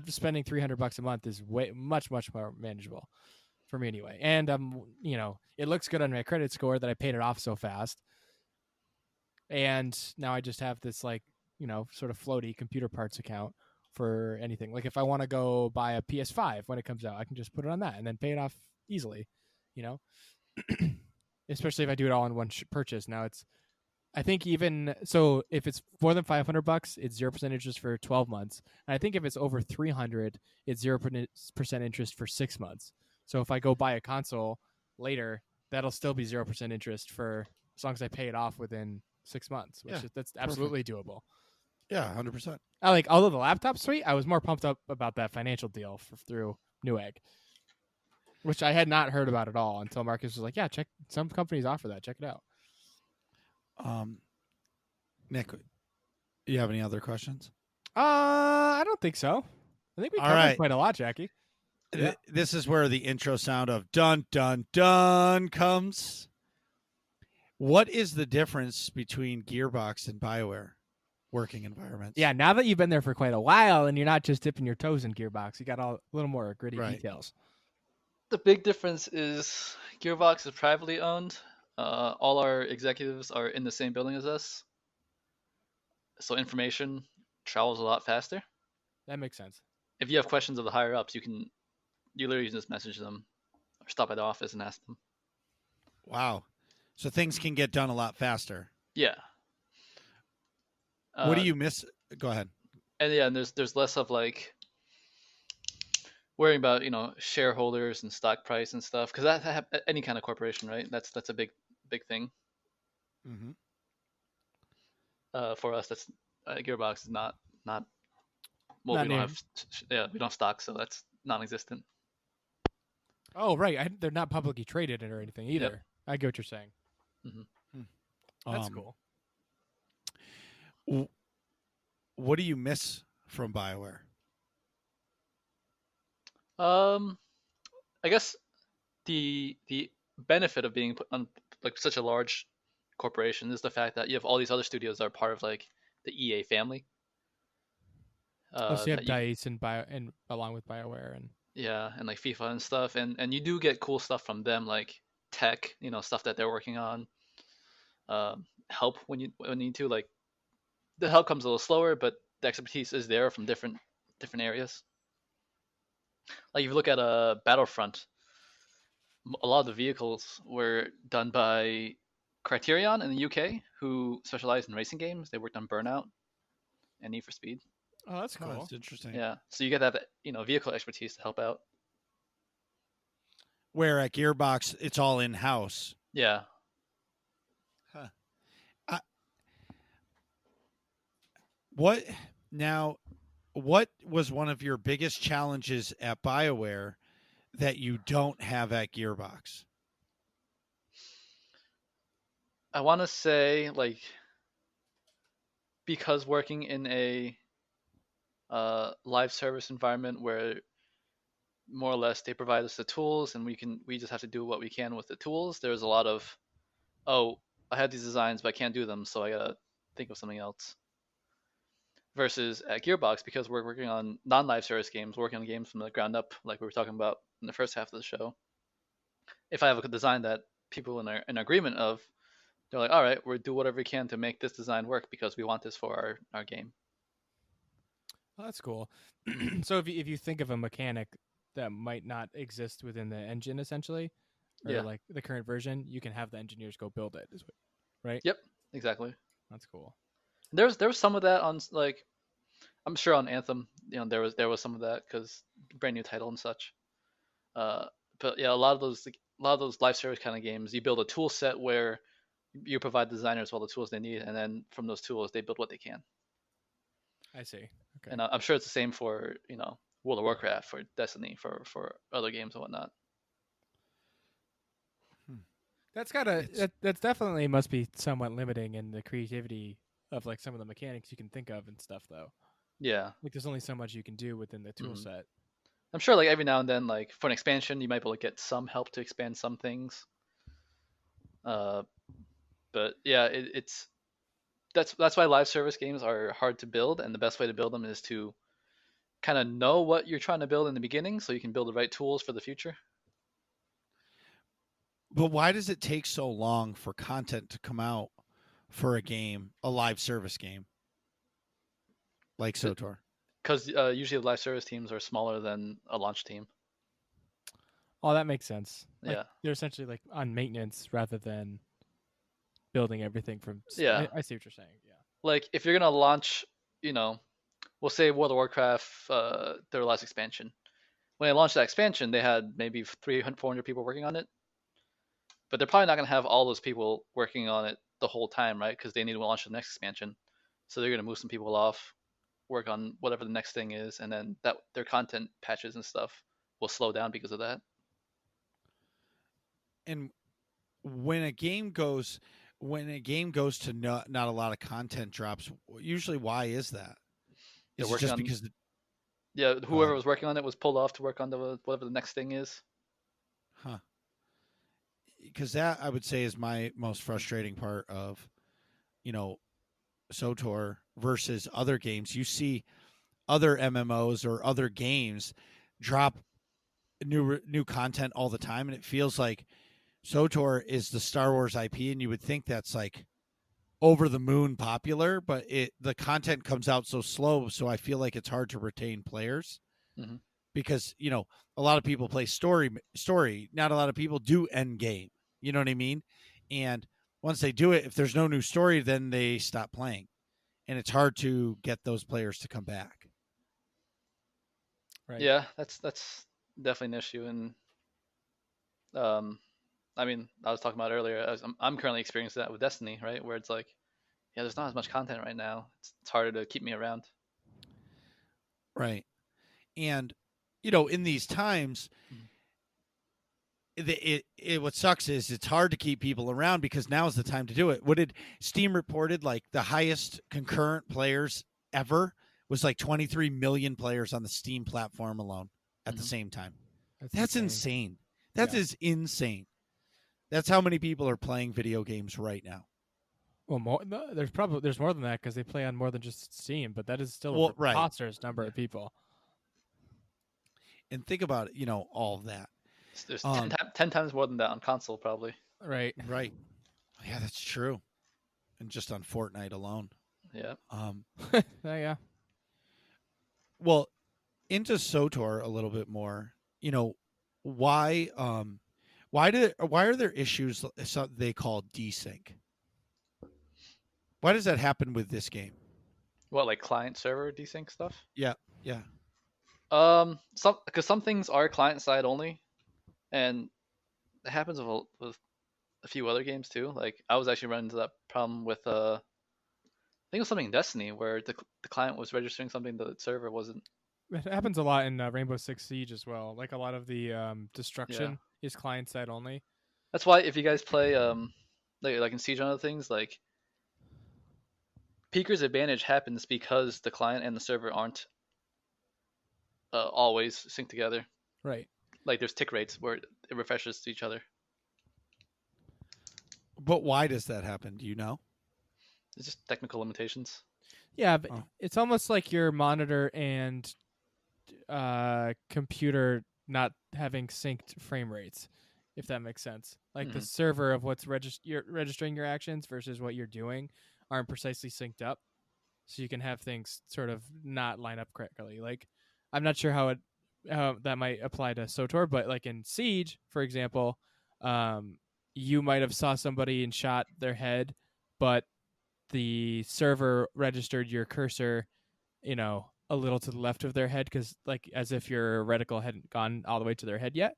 spending $300 a month is much more manageable for me anyway. And it looks good on my credit score that I paid it off so fast. And now I just have this like, sort of floaty computer parts account for anything. Like if I want to go buy a PS5 when it comes out, I can just put it on that and then pay it off easily, especially if I do it all in one purchase. Now I think even so, if it's more than $500, it's 0% interest for 12 months. And I think if it's over 300, it's 0% interest for 6 months. So if I go buy a console later, that'll still be 0% interest for as long as I pay it off within 6 months, that's absolutely doable. Yeah, 100%. Although the laptop's sweet, I was more pumped up about that financial deal through Newegg, which I had not heard about at all until Marcus was like, "Yeah, check. Some companies offer that. Check it out." Nick, you have any other questions? I don't think so. I think we covered quite a lot, Jackie. Yeah. This is where the intro sound of dun dun dun comes. What is the difference between Gearbox and BioWare working environments? Yeah, now that you've been there for quite a while and you're not just dipping your toes in Gearbox, you got a little more gritty details. The big difference is Gearbox is privately owned. All our executives are in the same building as us, so information travels a lot faster. That makes sense. If you have questions of the higher ups, you literally just message them or stop at the office and ask them. Wow. So things can get done a lot faster. Yeah. What do you miss? Go ahead. And there's less of like worrying about shareholders and stock price and stuff, because that any kind of corporation, right? That's a big thing. Mm-hmm. For us, that's Gearbox is not. Well, not we don't have we don't have stock, so that's non-existent. Oh right, they're not publicly traded or anything either. Yep. I get what you're saying. Mm-hmm. That's cool. What do you miss from BioWare? I guess the benefit of being put on like such a large corporation is the fact that you have all these other studios that are part of like the EA family. So you have DICE and along with BioWare and and like FIFA and stuff, and you do get cool stuff from them, like tech, stuff that they're working on. Help when you need to. Like the help comes a little slower, but the expertise is there from different areas. Like if you look at a Battlefront, a lot of the vehicles were done by Criterion in the UK, who specialize in racing games. They worked on Burnout and Need for Speed. Oh, that's cool. That's interesting. Yeah, so you got to have vehicle expertise to help out. Where at Gearbox, it's all in house. Yeah. Huh. What was one of your biggest challenges at BioWare that you don't have at Gearbox? I want to say, like, because working in a live service environment where more or less they provide us the tools and we just have to do what we can with the tools, there's a lot of, I have these designs but I can't do them, so I gotta think of something else. Versus at Gearbox, because we're working on non-live service games, working on games from the ground up, like we were talking about in the first half of the show. If I have a design that people are in agreement of, they're like, all right, we'll do whatever we can to make this design work because we want this for our game. Oh, that's cool. So if you think of a mechanic that might not exist within the engine, essentially, or Yeah. like the current version, you can have the engineers go build it. Right? Yep. Exactly. That's cool. There was some of that on, like, I'm sure on Anthem, there was some of that because brand new title and such. Uh, but yeah, a lot of those live service kind of games, you build a tool set where you provide designers all the tools they need, and then from those tools they build what they can. I see. Okay. And I'm sure it's the same for World of Warcraft, for Destiny, for other games and whatnot. That's definitely must be somewhat limiting in the creativity of like some of the mechanics you can think of and stuff, though. Yeah. Like there's only so much you can do within the tool Mhm. set. I'm sure like every now and then, like for an expansion, you might be able to get some help to expand some things. Uh, but yeah, it's that's why live service games are hard to build, and the best way to build them is to kind of know what you're trying to build in the beginning, so you can build the right tools for the future. But why does it take so long for content to come out for a game, a live service game like SOTOR? Because usually the live service teams are smaller than a launch team. Oh, that makes sense. Like Yeah. they're essentially like on maintenance rather than building everything from. Yeah. I see what you're saying. Yeah. Like if you're gonna launch, we'll say World of Warcraft, their last expansion. When they launched that expansion, they had maybe 300, 400 people working on it. But they're probably not going to have all those people working on it the whole time, right? Because they need to launch the next expansion. So they're going to move some people off, work on whatever the next thing is, and then that their content patches and stuff will slow down because of that. And when a game goes to not a lot of content drops, usually why is that? They're Is it working just on because yeah, whoever was working on it was pulled off to work on whatever the next thing is. huh? Because that I would say is my most frustrating part of, SOTOR versus other games. You see other MMOs or other games drop new content all the time, and it feels like SOTOR is the Star Wars IP, and you would think that's like over the moon popular, but the content comes out so slow, so I feel like it's hard to retain players. Mm-hmm. Because a lot of people play story, not a lot of people do end game, you know what I mean? And once they do it, if there's no new story, then they stop playing, and it's hard to get those players to come back. Right. Yeah, that's definitely an issue. And I mean, I was talking about earlier, I'm currently experiencing that with Destiny, right? Where it's like, yeah, there's not as much content right now. It's harder to keep me around. Right. And in these times, what sucks is it's hard to keep people around because now is the time to do it. What did Steam reported? Like the highest concurrent players ever was like 23 million players on the Steam platform alone at the same time. That's insane. That is insane. That's how many people are playing video games right now. Well, there's more than that because they play on more than just Steam, but that is still a right. preposterous number of people. And think about it, all of that. There's 10 times more than that on console, probably. Right. Right. Yeah, that's true. And just on Fortnite alone. Yeah. Yeah. Well, into SOTOR a little bit more. Why are there issues they call desync? Why does that happen with this game? What, like client server desync stuff? Yeah. Because some things are client side only, and it happens with a few other games too. Like I was actually running into that problem with I think it was something in Destiny where the client was registering something that the server wasn't. It happens a lot in Rainbow Six Siege as well. Like a lot of the destruction is client side only. That's why if you guys play like in Siege and other things, like Peeker's advantage happens because the client and the server aren't always synced together. Right. Like there's tick rates where it refreshes to each other. But why does that happen? Do you know? It's just technical limitations. Yeah, but Oh. it's almost like your monitor and computer not having synced frame rates, if that makes sense. Like the Mhm. server of what's registering your actions versus what you're doing aren't precisely synced up, so you can have things sort of not line up correctly. Like I'm not sure how that might apply to SOTOR, but like in Siege, for example, um, you might have saw somebody and shot their head, but the server registered your cursor, a little to the left of their head, because like as if your reticle hadn't gone all the way to their head yet.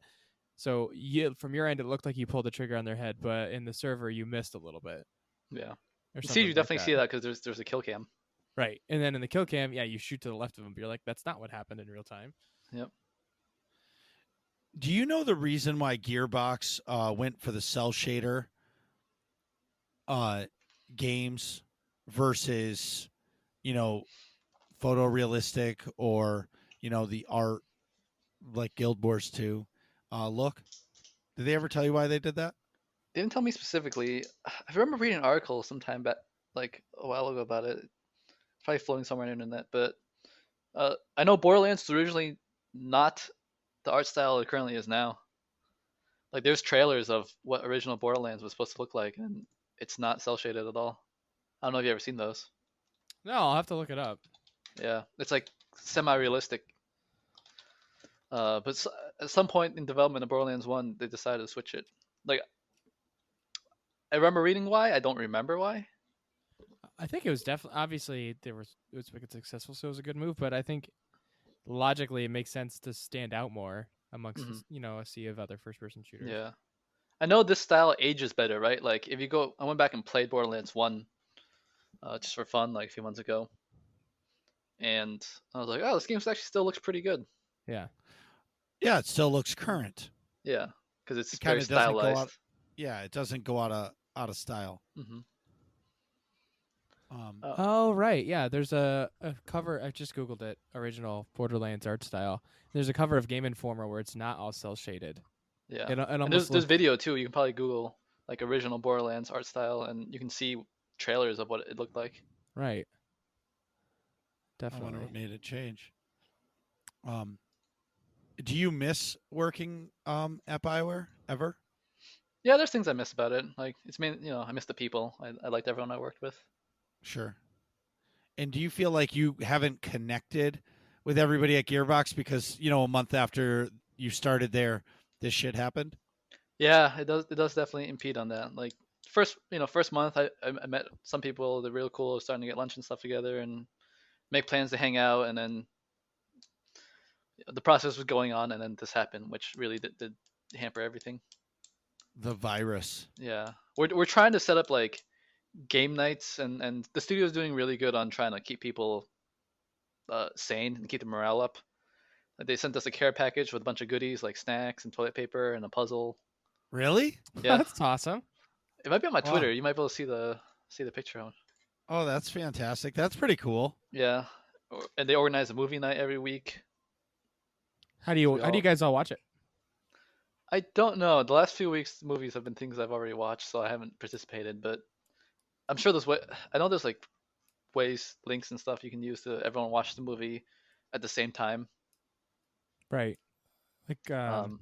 So from your end, it looked like you pulled the trigger on their head, but in the server, you missed a little bit Yeah. or In Siege, something you like definitely that. see that because there's a kill cam. Right. And then in the kill cam, yeah, you shoot to the left of them, but you're like, that's not what happened in real time. Yep. Do you know the reason why Gearbox went for the cell shader games versus, you know, photorealistic or, the art like Guild Wars 2 look? Did they ever tell you why they did that? They didn't tell me specifically. I remember reading an article sometime back, like a while ago about it. It's probably floating somewhere on the internet, but I know Borderlands was originally not the art style it currently is now. Like there's trailers of what original Borderlands was supposed to look like, and it's not cel shaded at all. I don't know if you've ever seen those. No, I'll have to look it up. Yeah, it's like semi-realistic. But at some point in development of Borderlands 1, they decided to switch it. Like I remember reading why. I don't remember why. I think it was definitely, obviously, it was wicked successful, so it was a good move. But I think logically, it makes sense to stand out more amongst Hmm. a sea of other first-person shooters. Yeah. I know this style ages better, right? Like if you go, I went back and played Borderlands 1 just for fun, like a few months ago, and I was like, oh, this game actually still looks pretty good. Yeah. Yeah, it still looks current. Yeah, because it's It kind very of doesn't go stylized. out. Yeah, it doesn't go out of style. Hmm. Oh right, yeah. There's a cover. I just googled it. Original Borderlands art style. There's a cover of Game Informer where it's not all cel shaded. Yeah, It and almost there's looks video too. You can probably Google like original Borderlands art style, and you can see trailers of what it looked like. right. I wonder Definitely. what made it change. Do you miss working at Bioware ever? Yeah, there's things I miss about it. Like it's I miss the people. I liked everyone I worked with. Sure. And do you feel like you haven't connected with everybody at Gearbox because, a month after you started there, this shit happened? Yeah, it does. It does definitely impede on that. Like first month, I met some people. They're real cool. Starting to get lunch and stuff together and make plans to hang out. And then the process was going on, and then this happened, which really did hamper everything. The virus. Yeah, we're trying to set up like game nights, and the studio's doing really good on trying to keep people sane and keep the morale up. Like, they sent us a care package with a bunch of goodies like snacks and toilet paper and a puzzle. Really? Yeah, That's awesome. it might be on my Wow. Twitter. You might be able to see the picture. Oh, that's fantastic. That's pretty cool. Yeah, and they organize a movie night every week. How do you guys all watch it? I don't know. The last few weeks, movies have been things I've already watched, so I haven't participated. But I'm sure I know there's like ways, links, and stuff you can use to everyone watch the movie at the same time. Right. Like Um,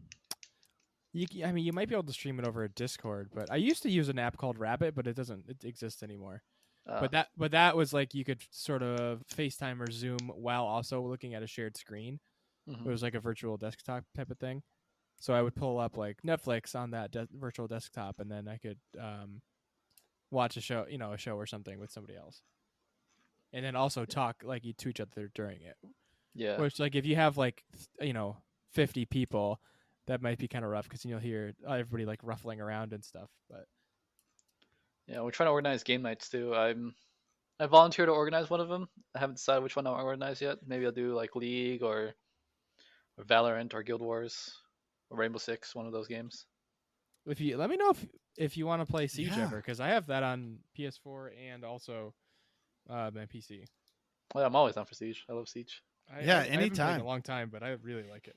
I mean, you might be able to stream it over a Discord, but I used to use an app called Rabbit, but it exists anymore. But that was like you could sort of FaceTime or Zoom while also looking at a shared screen. mhm. It was like a virtual desktop type of thing. So I would pull up like Netflix on that virtual desktop, and then I could watch a show, a show or something with somebody else, and then also talk like to each other during it. Yeah. Which, like, if you have like 50 people, that might be kind of rough because you'll hear everybody like ruffling around and stuff. But Yeah, we're trying to organize game nights too. I volunteer to organize one of them. I haven't decided which one I'll organize yet. Maybe I'll do like League or Valorant or Guild Wars or Rainbow Six, one of those games. if you let me know if you want to play Siege Yeah. ever, because I have that on PS4 and also my PC. Well, I'm always down for Siege. I love Siege. I Yeah, haven't played in anytime. a long time, but I really like it.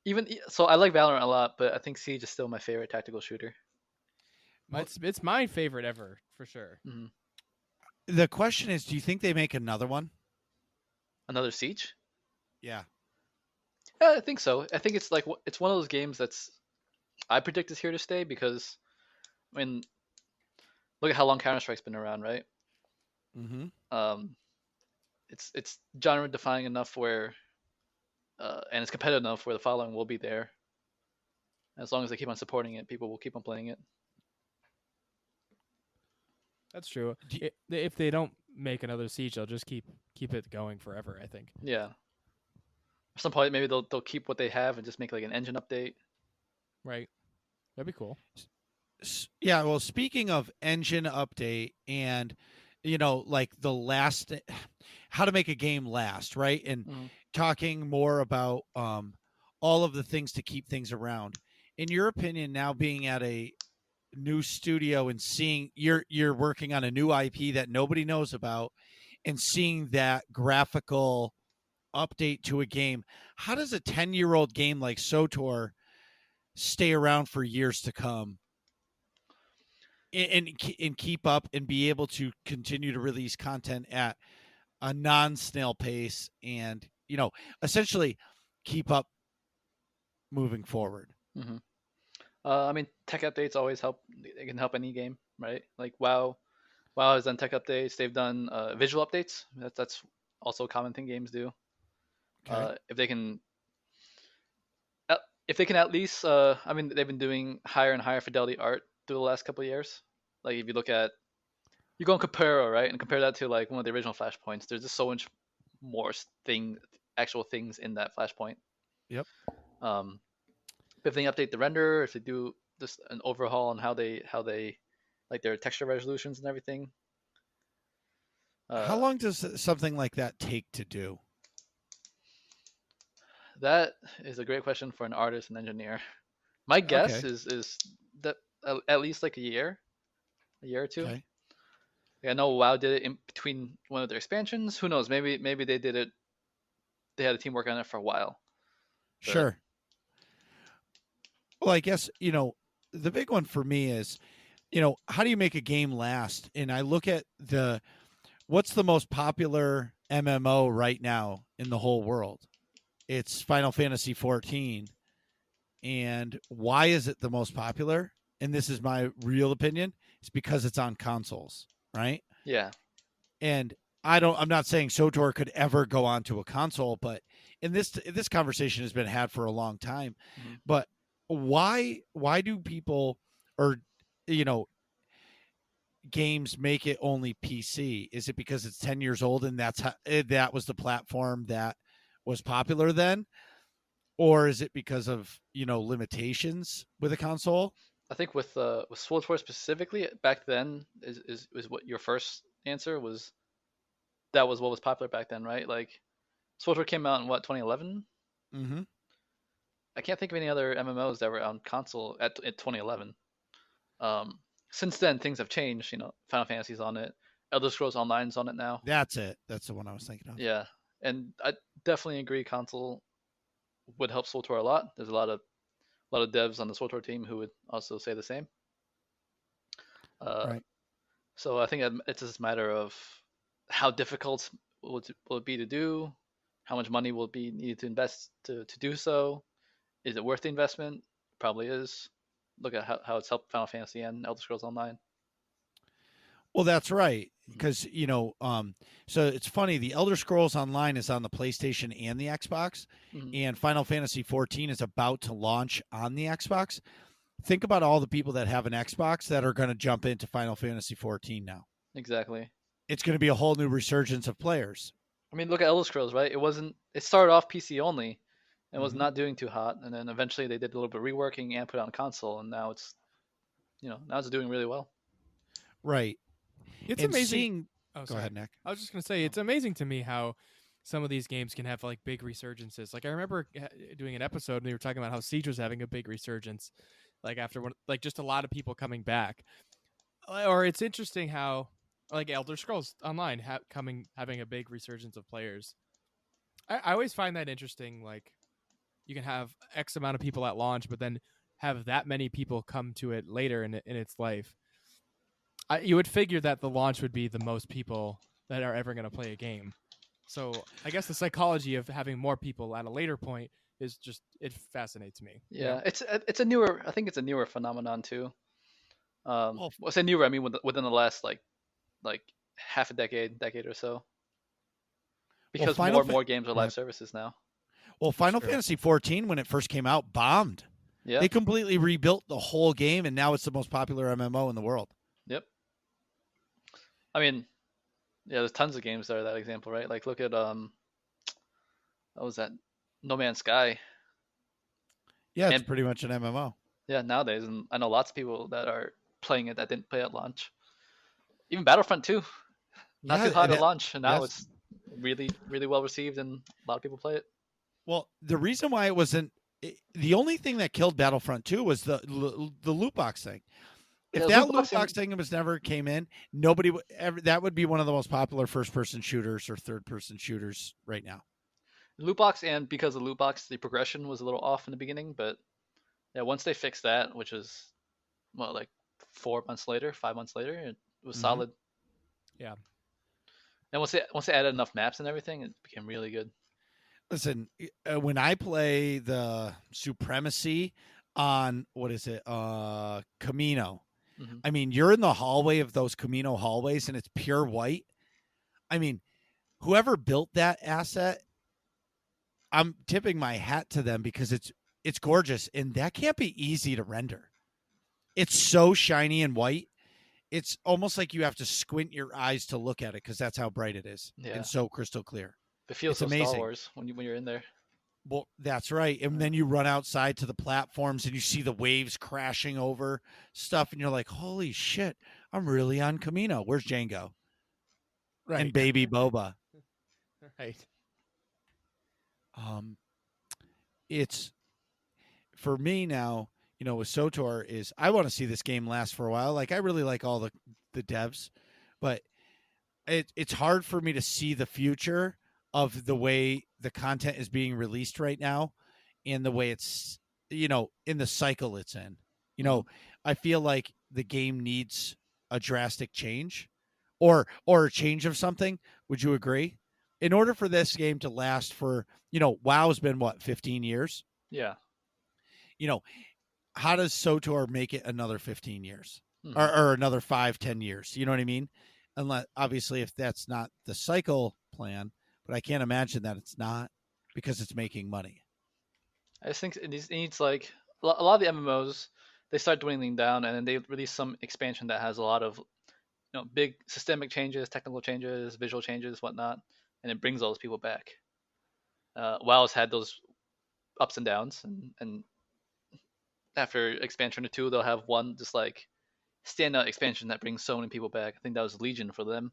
Even so, I like Valorant a lot, but I think Siege is still my favorite tactical shooter. It's my favorite ever for sure. Mhm. The question is, do you think they make another one? Another Siege? Yeah. Yeah, I think so. I think it's like it's one of those games that's I predict is here to stay because I mean, look at how long Counter Strike's been around, right? Mm-hmm. Um, it's genre defining enough where and it's competitive enough where the following will be there. As long as they keep on supporting it, people will keep on playing it. That's true. Do, If they don't make another Siege, they'll just keep it going forever, I think. Yeah. At some point, maybe they'll keep what they have and just make like an engine update. Right. That'd be cool. yeah. Well, speaking of engine update and like the last, how to make a game last, right? And talking more about all of the things to keep things around. In your opinion, now being at a new studio and seeing you're working on a new IP that nobody knows about, and seeing that graphical update to a game, how does a 10-year-old game like SOTOR stay around for years to come and keep up and be able to continue to release content at a non-snail pace and essentially keep up moving forward? Mm-hmm. I mean, tech updates always help. They can help any game, right? Like WoW. WoW has done tech updates. They've done visual updates. That's also a common thing games do. Okay. If they can, if they can at least, I mean, they've been doing higher and higher fidelity art through the last couple of years. Like if you look at, you go on Comparo, right, and compare that to like one of the original Flashpoints. There's just so much more actual things in that Flashpoint. Yep. If they update the render, if they do just an overhaul on how they like their texture resolutions and everything. How long does something like that take to do? That is a great question for an artist and engineer. My guess Okay. is that at least like a year or two. Okay. I know WoW did it in between one of their expansions. Who knows? Maybe they did it. They had a team working on it for a while. But Sure. Well, I guess, the big one for me is, how do you make a game last? And I look at what's the most popular MMO right now in the whole world? It's Final Fantasy 14. And why is it the most popular? And this is my real opinion. It's because it's on consoles, right? yeah, And I'm not saying SOTOR could ever go onto a console, but in this conversation has been had for a long time. mm-hmm. But why do people, or games make it only PC? Is it because it's 10 years old and that was the platform that was popular then? Or is it because of, limitations with a console? I think with SwordForce specifically back then is what your first answer was. That was what was popular back then, right? Like SwordForce came out in what 2011. Mm-hmm. I can't think of any other MMOs that were on console at 2011. Since then, things have changed. Final Fantasy's on it. Elder Scrolls Online's on it now. That's it. That's the one I was thinking of. Yeah, and I definitely agree. Console would help SWTOR a lot. There's a lot of devs on the SWTOR team who would also say the same. Right. So I think it's just a matter of how difficult will it be to do, how much money will be needed to invest to do so. Is it worth the investment? Probably is. Look at how it's helped Final Fantasy and Elder Scrolls Online. Well, that's right. Because, so it's funny. The Elder Scrolls Online is on the PlayStation and the Xbox, and Final Fantasy 14 is about to launch on the Xbox. Think about all the people that have an Xbox that are going to jump into Final Fantasy 14 now. Exactly. It's going to be a whole new resurgence of players. I mean, look at Elder Scrolls, right? It started off PC only and was not doing too hot, and then eventually they did a little bit of reworking and put it on console, and now it's doing really well. Right. It's and amazing. Go ahead, Nick. I was just going to say, it's amazing to me how some of these games can have like big resurgences. Like I remember doing an episode and they were talking about how Siege was having a big resurgence, like after just a lot of people coming back. Or it's interesting how like Elder Scrolls Online having a big resurgence of players. I always find that interesting. Like you can have X amount of people at launch, but then have that many people come to it later in its life. you would figure that the launch would be the most people that are ever going to play a game. So I guess the psychology of having more people at a later point is just, it fascinates me. Yeah, it's a newer. I think it's a newer phenomenon too. Well, Well, say newer. I mean, within the last like half a decade or so, well, because more and more games are live services now. Well, Final Fantasy 14 when it first came out bombed. Yeah. They completely rebuilt the whole game, and now it's the most popular MMO in the world. Yep. I mean, yeah, there's tons of games that are that example, right? Like look at what was that? No Man's Sky. Yeah, it's And- pretty much an MMO. Yeah, nowadays, and I know lots of people that are playing it that didn't play at launch. Even Battlefront 2, not too hot at launch, and now it's really, really well received, and a lot of people play it. Well, the reason why it wasn't the only thing that killed Battlefront 2 was the loot box thing. If Yeah, that loot loot box thing was never came in, nobody would ever. That would be one of the most popular first-person shooters or third-person shooters right now. Loot box, and because of loot box, the progression was a little off in the beginning, but yeah, once they fixed that, which is like 4 months later, 5 months later, it was solid. Yeah. And once they added enough maps and everything, it became really good. Listen, when I play the Supremacy on what is it, Camino. Mhm. I mean, you're in the hallway of those Camino hallways, and it's pure white. I mean, whoever built that asset, I'm tipping my hat to them because it's gorgeous, and that can't be easy to render. It's so shiny and white. It's almost like you have to squint your eyes to look at it because that's how bright it is Yeah. and so crystal clear. It feels It's so amazing. Star Wars when you're in there. Well, that's right. And then you run outside to the platforms and you see the waves crashing over stuff, and you're like, "Holy shit! I'm really on Camino. Where's Django Right. and Baby Boba?" Right. It's for me now. You know, with SOTOR is I want to see this game last for a while. Like I really like all the devs, but it's hard for me to see the future of the way the content is being released right now and the way it's, you know, in the cycle it's in. You know, I feel like the game needs a drastic change or a change of something. Would you agree? In order for this game to last for, you know, WoW's been what, 15 years? Yeah. You know, how does SOTOR make it another 15 years Mhm. or another 5-10 years? You know what I mean? Unless obviously if that's not the cycle plan, but I can't imagine that it's not because it's making money. I just think it needs like a lot of the MMOs, they start dwindling down, and then they release some expansion that has a lot of big systemic changes, technical changes, visual changes, whatnot, and it brings all those people back. WoW's had those ups and downs, and after expansion or two, they'll have one just like standout expansion that brings so many people back. I think that was Legion for them.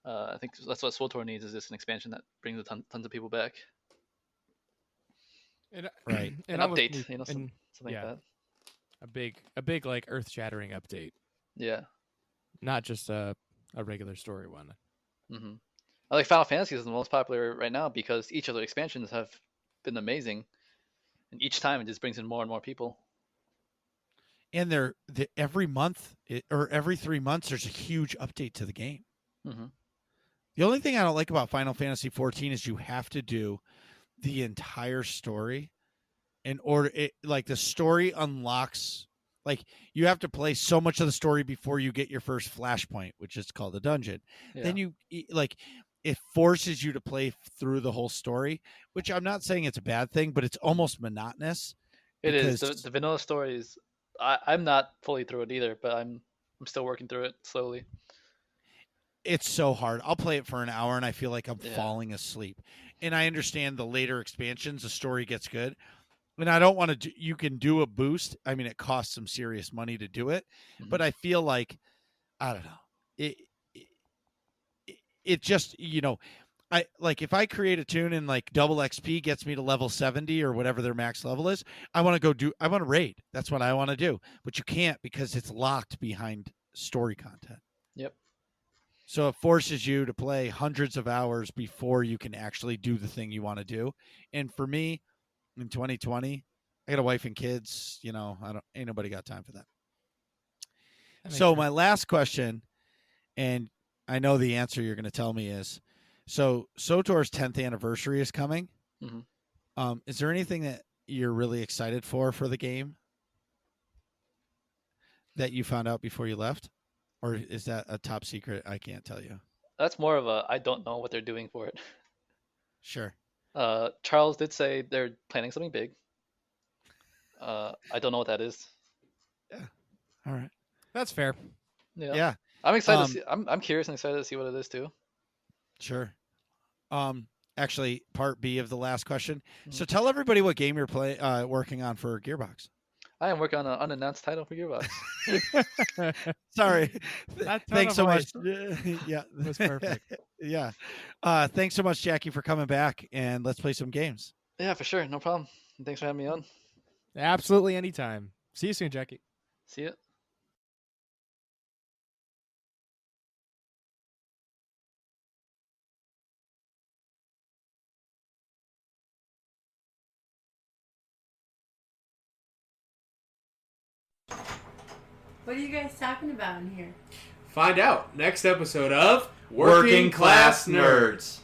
I think that's what SWTOR needs, is just an expansion that brings tons of people back. Right. An update, something like that. A big like earth-shattering update. Yeah. Not just a regular story one. Mm-hmm. I like Final Fantasy is the most popular right now because each of the expansions have been amazing, and each time it just brings in more and more people. And they're every month or every 3 months, there's a huge update to the game. Mm-hmm. The only thing I don't like about Final Fantasy 14 is you have to do the entire story in order. Like the story unlocks, like you have to play so much of the story before you get your first flashpoint, which is called a dungeon. Yeah. Then it forces you to play through the whole story, which I'm not saying it's a bad thing, but it's almost monotonous. It is. The vanilla story is. I'm not fully through it either, but I'm still working through it slowly. It's so hard. I'll play it for an hour and I feel like I'm falling asleep. And I understand the later expansions, the story gets good. And I don't want to you can do a boost. I mean, it costs some serious money to do it, but I feel like, I don't know. It just, I like if I create a tune and like double XP gets me to level 70 or whatever their max level is, I want to raid. That's what I want to do. But you can't because it's locked behind story content. Yep. So it forces you to play hundreds of hours before you can actually do the thing you want to do. And for me, in 2020, I got a wife and kids, ain't nobody got time for that. So my last question, and I know the answer you're going to tell me is, so SOTOR's 10th anniversary is coming. Mm-hmm. Is there anything that you're really excited for the game that you found out before you left? Or is that a top secret? I can't tell you. That's more of a I don't know what they're doing for it. Sure. Charles did say they're planning something big. I don't know what that is. Yeah. All right. That's fair. Yeah. I'm excited to see. I'm curious and excited to see what it is too. Sure. Actually, part B of the last question. So tell everybody what game you're working on for Gearbox. I am working on an unannounced title for Gearbox. Sorry. That tone Thanks of so much. voice Yeah. was perfect. Yeah. Thanks so much, Jackie, for coming back, and let's play some games. Yeah, for sure. No problem. Thanks for having me on. Absolutely anytime. See you soon, Jackie. See ya. What are you guys talking about in here? Find out next episode of Working Class Nerds.